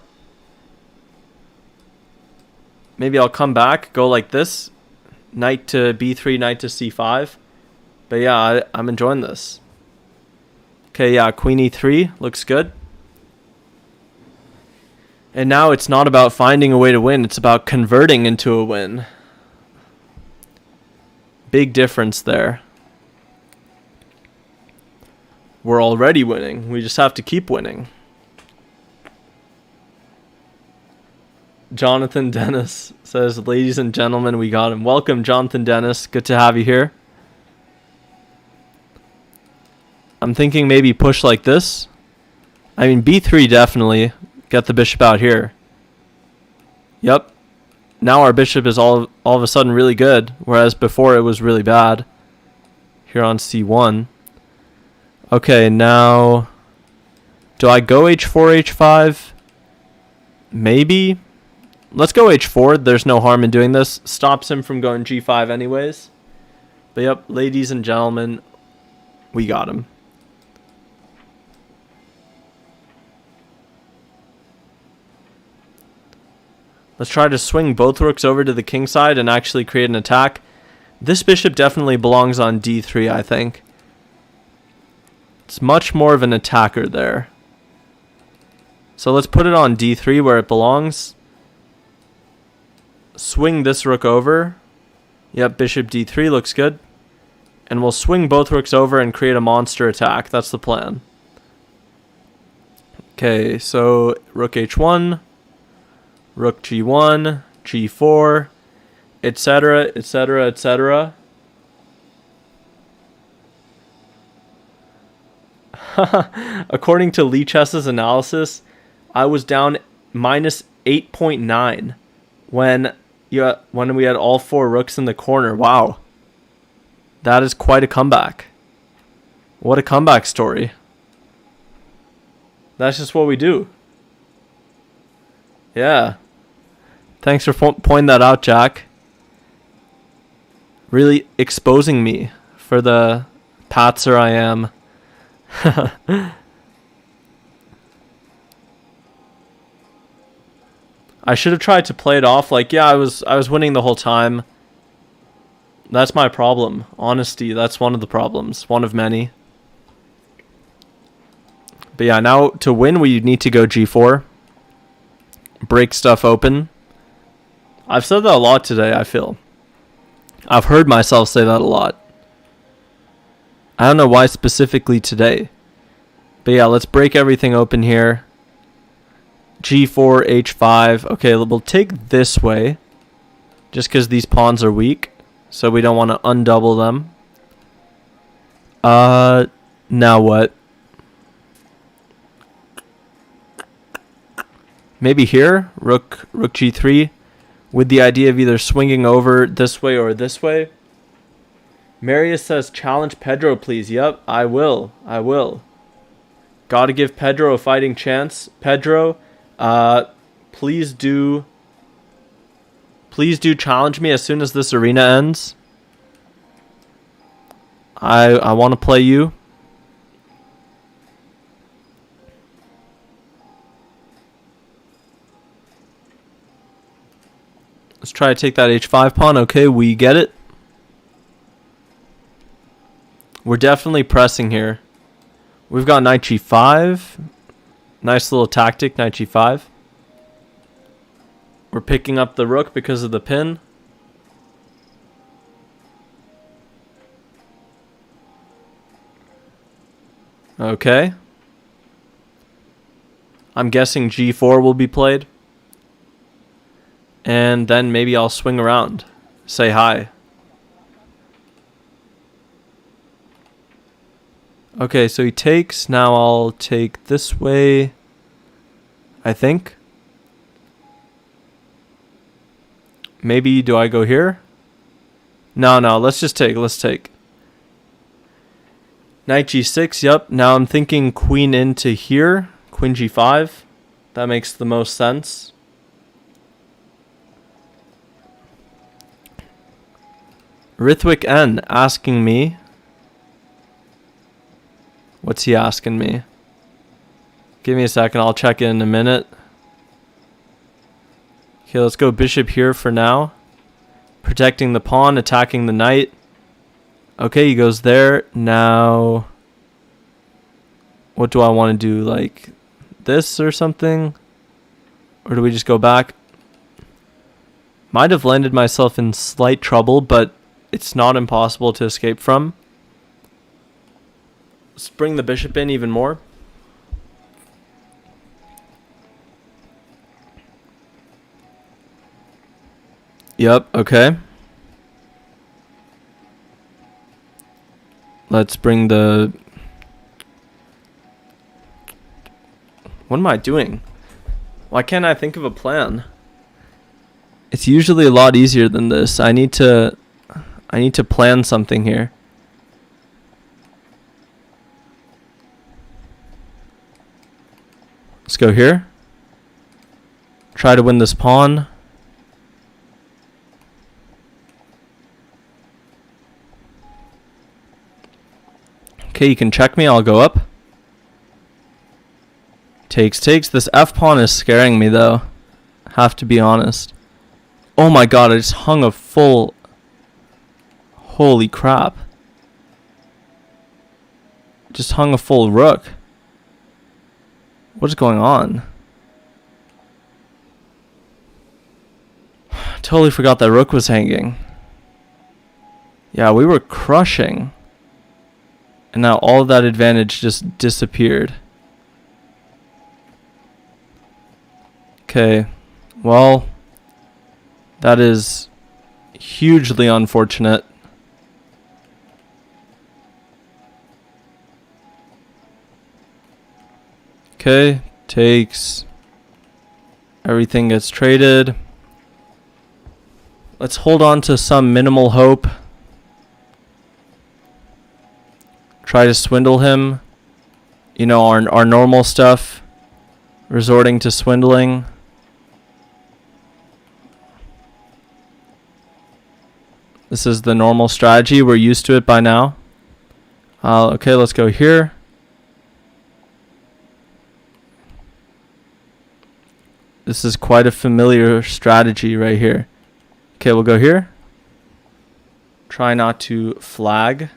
Maybe I'll come back, go like this. Knight to b3, knight to c5. But yeah, I'm enjoying this. Okay, yeah, queen e3 looks good. And now it's not about finding a way to win. It's about converting into a win. Big difference there. We're already winning. We just have to keep winning. Jonathan Dennis says, ladies and gentlemen, we got him. Welcome, Jonathan Dennis. Good to have you here. I'm thinking maybe push like this. I mean, b3 definitely. Get the bishop out here. Yep. Now our bishop is all of a sudden really good, whereas before it was really bad. Here on c1. Okay, now do I go h4, h5? Maybe. Let's go h4. There's no harm in doing this. Stops him from going g5 anyways. But yep, ladies and gentlemen, we got him. Let's try to swing both rooks over to the king side and actually create an attack. This bishop definitely belongs on d3, I think. It's much more of an attacker there. So let's put it on d3 where it belongs. Swing this rook over. Yep, bishop d3 looks good. And we'll swing both rooks over and create a monster attack. That's the plan. Okay, so rook h1. Rook g1, g4, etc., etc., etc. According to Lee Chess's analysis, I was down minus 8.9 when we had all 4 rooks in the corner. Wow. That is quite a comeback. What a comeback story. That's just what we do. Yeah. Thanks for pointing that out, Jack. Really exposing me for the patzer I am. I should have tried to play it off like, yeah, I was winning the whole time. That's my problem. Honesty, that's one of the problems. One of many. But yeah, now to win, we need to go g4. Break stuff open. I've said that a lot today, I feel. I've heard myself say that a lot. I don't know why specifically today. But yeah, let's break everything open here. G4, H5. Okay, we'll take this way. Just because these pawns are weak. So we don't want to undouble them. Now what? Maybe here, rook g3, with the idea of either swinging over this way or this way. Marius says, challenge Pedro, please. Yep, I will. Gotta give Pedro a fighting chance. Pedro, please do challenge me as soon as this arena ends. I want to play you. Let's try to take that h5 pawn. Okay, we get it. We're definitely pressing here. We've got knight g5. Nice little tactic, knight g5. We're picking up the rook because of the pin. Okay. I'm guessing g4 will be played. And then maybe I'll swing around. Say hi. Okay, so he takes. Now I'll take this way, I think. Maybe do I go here? No, let's just take. Let's take. Knight g6, yep. Now I'm thinking queen into here. Queen g5. That makes the most sense. Rithwick N asking me. What's he asking me? Give me a second, I'll check in a minute. Okay, let's go bishop here for now. Protecting the pawn, attacking the knight. Okay, he goes there. Now, what do I want to do? Like this or something? Or do we just go back? Might have landed myself in slight trouble, but it's not impossible to escape from. Let's bring the bishop in even more. Yep, okay. Let's bring the... What am I doing? Why can't I think of a plan? It's usually a lot easier than this. I need to plan something here. Let's go here. Try to win this pawn. Okay, you can check me. I'll go up. Takes. This F pawn is scaring me, though. Have to be honest. Oh my god, I just hung a full... Holy crap. Just hung a full rook. What is going on? Totally forgot that rook was hanging. Yeah, we were crushing. And now all of that advantage just disappeared. Okay. Well, that is Hugely unfortunate. Okay, takes. Everything gets traded. Let's hold on to some minimal hope. Try to swindle him. You know, our normal stuff. Resorting to swindling. This is the normal strategy. We're used to it by now. Okay, let's go here. This is quite a familiar strategy right here. Okay, we'll go here. Try not to flag.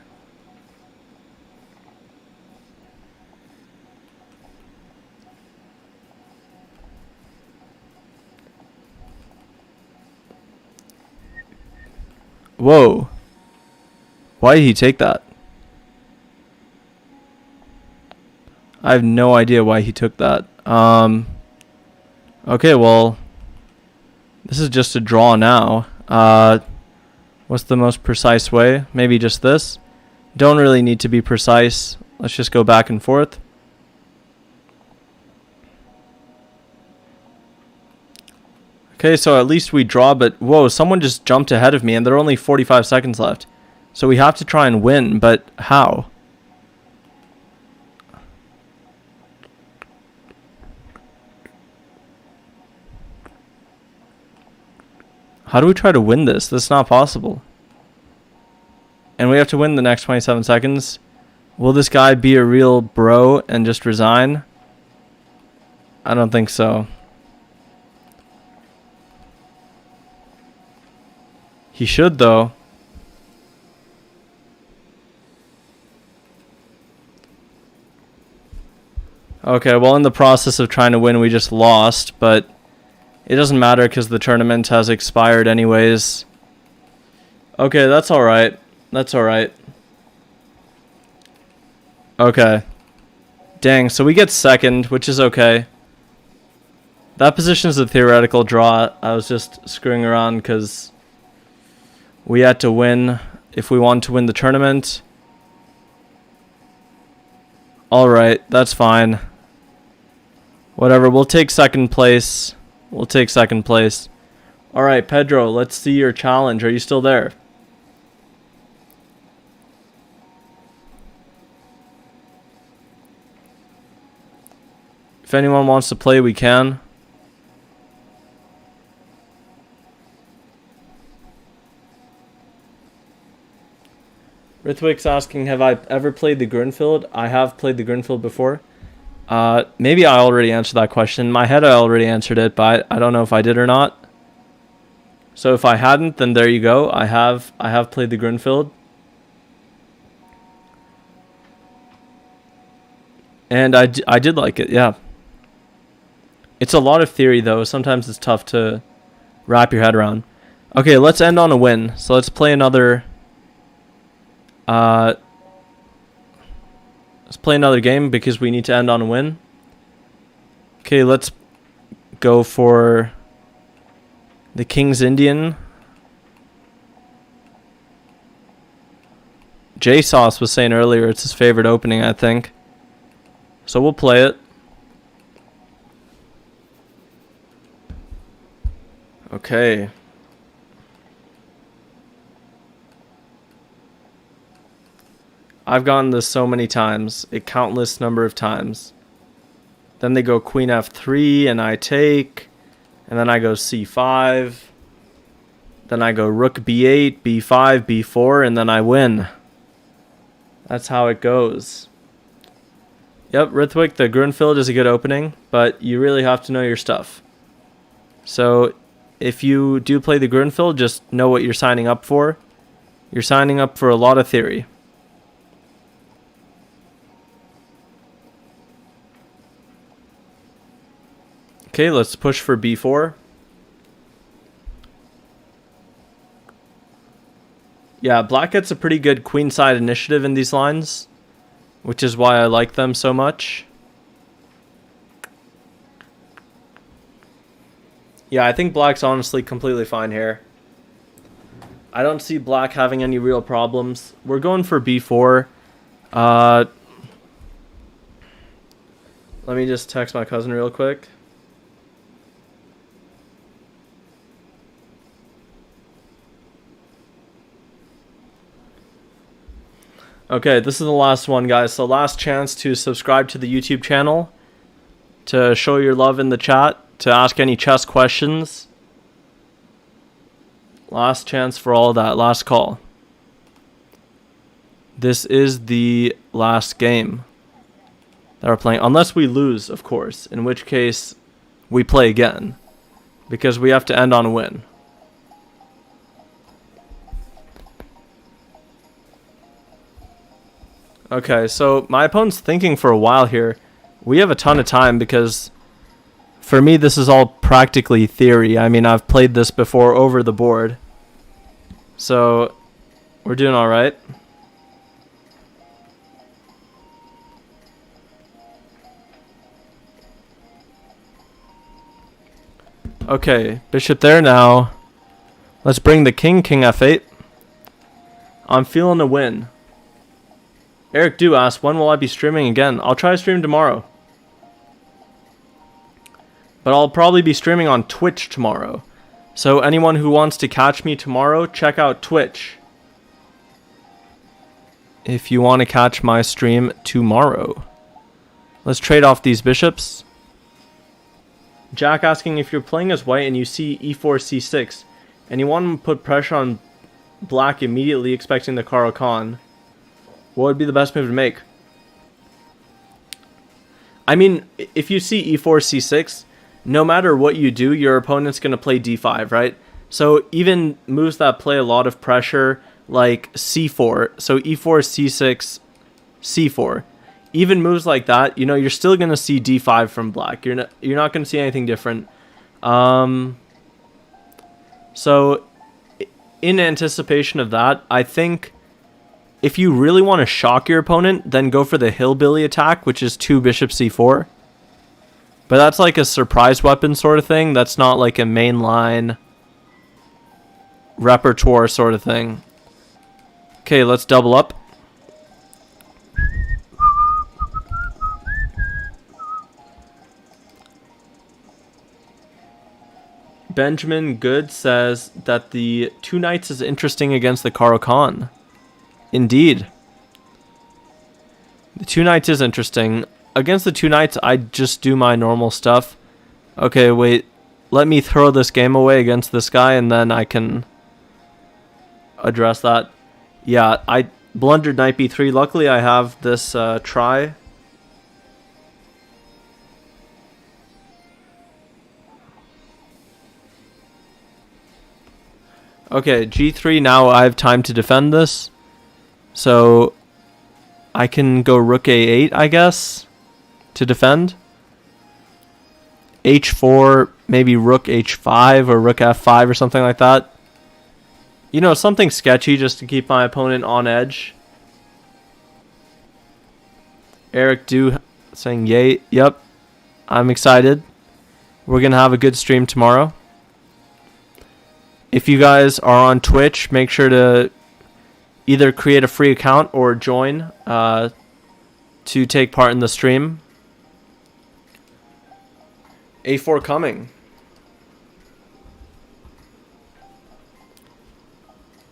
Whoa. Why did he take that? I have no idea why he took that. Okay, well, this is just a draw now. What's the most precise way? Maybe just this. Don't really need to be precise. Let's just go back and forth. Okay, so at least we draw, but whoa, someone just jumped ahead of me and there are only 45 seconds left. So we have to try and win, but how? How do we try to win this? That's not possible. And we have to win the next 27 seconds. Will this guy be a real bro and just resign? I don't think so. He should, though. Okay, well, in the process of trying to win, we just lost, but it doesn't matter because the tournament has expired anyways. Okay, that's alright. That's alright. Okay. Dang, so we get second, which is okay. That position is a theoretical draw. I was just screwing around because we had to win if we wanted to win the tournament. Alright, that's fine. Whatever, we'll take second place. We'll take second place. Alright, Pedro, let's see your challenge. Are you still there? If anyone wants to play, we can. Rithwick's asking, have I ever played the Grunfeld? I have played the Grunfeld before. Maybe I already answered that question. In my head, I already answered it, but I don't know if I did or not. So if I hadn't, then there you go. I have played the Grunfeld. And I did like it, yeah. It's a lot of theory, though. Sometimes it's tough to wrap your head around. Okay, let's end on a win. So let's play another... let's play another game because we need to end on a win. Okay, let's go for the King's Indian. J-Sauce was saying earlier it's his favorite opening, I think. So we'll play it. Okay. I've gotten this so many times, a countless number of times. Then they go Queen F3 and I take, and then I go C5. Then I go Rook B8, B5, B4, and then I win. That's how it goes. Yep, Rithwick, the Grunfeld is a good opening, but you really have to know your stuff. So if you do play the Grunfeld, just know what you're signing up for. You're signing up for a lot of theory. Okay, let's push for B4. Yeah, black gets a pretty good queenside initiative in these lines, which is why I like them so much. Yeah, I think black's honestly completely fine here. I don't see black having any real problems. We're going for b4. Let me just text my cousin real quick. Okay, this is the last one, guys. So last chance to subscribe to the YouTube channel, to show your love in the chat, to ask any chess questions. Last chance for all that. Last call. This is the last game that we're playing. Unless we lose, of course. In which case, we play again. Because we have to end on a win. Okay, so my opponent's thinking for a while here. We have a ton of time because for me this is all practically theory. I mean, I've played this before over the board. So we're doing all right. Okay, bishop there now. Let's bring the king f8. I'm feeling a win. Eric Do asks, when will I be streaming again? I'll try to stream tomorrow. But I'll probably be streaming on Twitch tomorrow. So anyone who wants to catch me tomorrow, check out Twitch. If you want to catch my stream tomorrow. Let's trade off these bishops. Jack asking, if you're playing as white and you see e4, c6, and you want to put pressure on black immediately expecting the caro-kann, what would be the best move to make? I mean, if you see e4, c6, no matter what you do, your opponent's going to play d5, right? So even moves that play a lot of pressure, like c4, so e4, c6, c4, even moves like that, you know, you're still going to see d5 from black. You're not going to see anything different. So in anticipation of that, I think if you really want to shock your opponent, then go for the hillbilly attack, which is 2 bishop c4. But that's like a surprise weapon sort of thing. That's not like a mainline repertoire sort of thing. Okay, let's double up. Benjamin Good says that the 2 knights is interesting against the caro-kann. Indeed. The 2 knights is interesting. Against the 2 knights, I just do my normal stuff. Okay, wait. Let me throw this game away against this guy, and then I can address that. Yeah, I blundered knight b3. Luckily, I have this try. Okay, g3. Now I have time to defend this. So I can go rook a8, I guess, to defend. h4, maybe rook h5 or rook f5 or something like that. You know, something sketchy just to keep my opponent on edge. Eric Do saying yay. Yep, I'm excited. We're going to have a good stream tomorrow. If you guys are on Twitch, make sure to either create a free account or join to take part in the stream. a4 coming.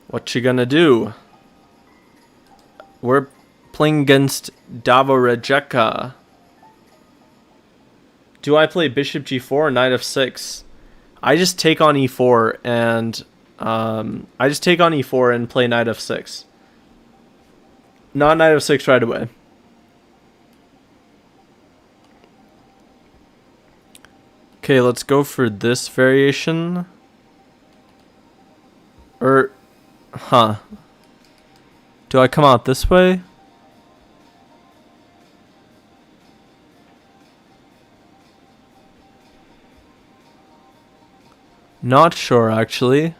What you gonna do? We're playing against Davorejeka. Do I play bishop g4 or knight f6? I just take on e4 and play knight f6. Not knight f6 right away. Okay, let's go for this variation. Do I come out this way? Not sure, actually.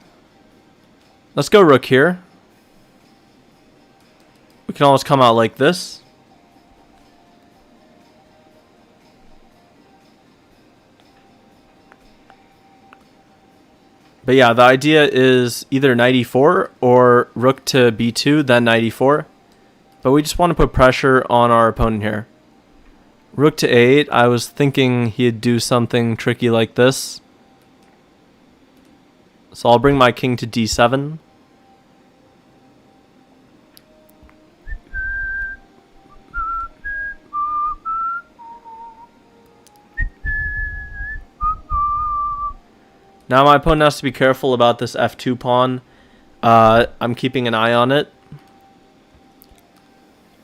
Let's go rook here. We can always come out like this. But yeah, the idea is either knight e4 or rook to b2, then knight e4. But we just want to put pressure on our opponent here. Rook to a8, I was thinking he'd do something tricky like this. So I'll bring my king to d7. Now my opponent has to be careful about this f2 pawn. I'm keeping an eye on it.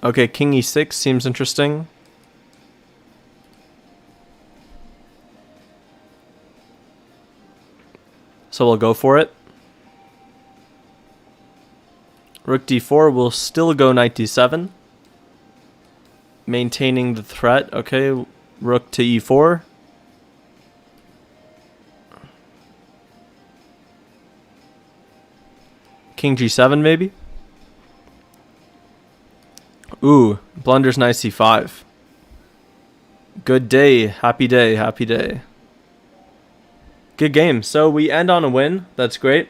Okay, king e6 seems interesting. So we'll go for it. Rook d4 will still go knight d7. Maintaining the threat. Okay, rook to e4. King g7 maybe. Ooh, blunders knight c5. Good day, happy day, happy day. Good game. So we end on a win. That's great.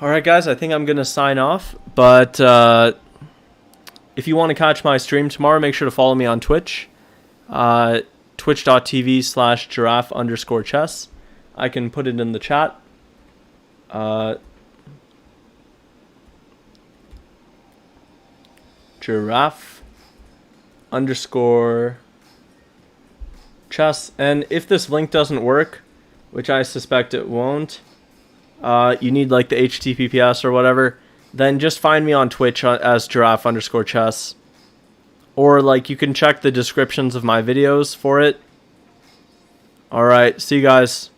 Alright guys, I think I'm going to sign off. But if you want to catch my stream tomorrow, make sure to follow me on Twitch. Twitch.tv/giraffe_chess. I can put it in the chat. Giraffe_chess. And if this link doesn't work, which I suspect it won't, you need like the HTTPS or whatever, then just find me on Twitch as giraffe_chess. Or like you can check the descriptions of my videos for it. Alright, see you guys.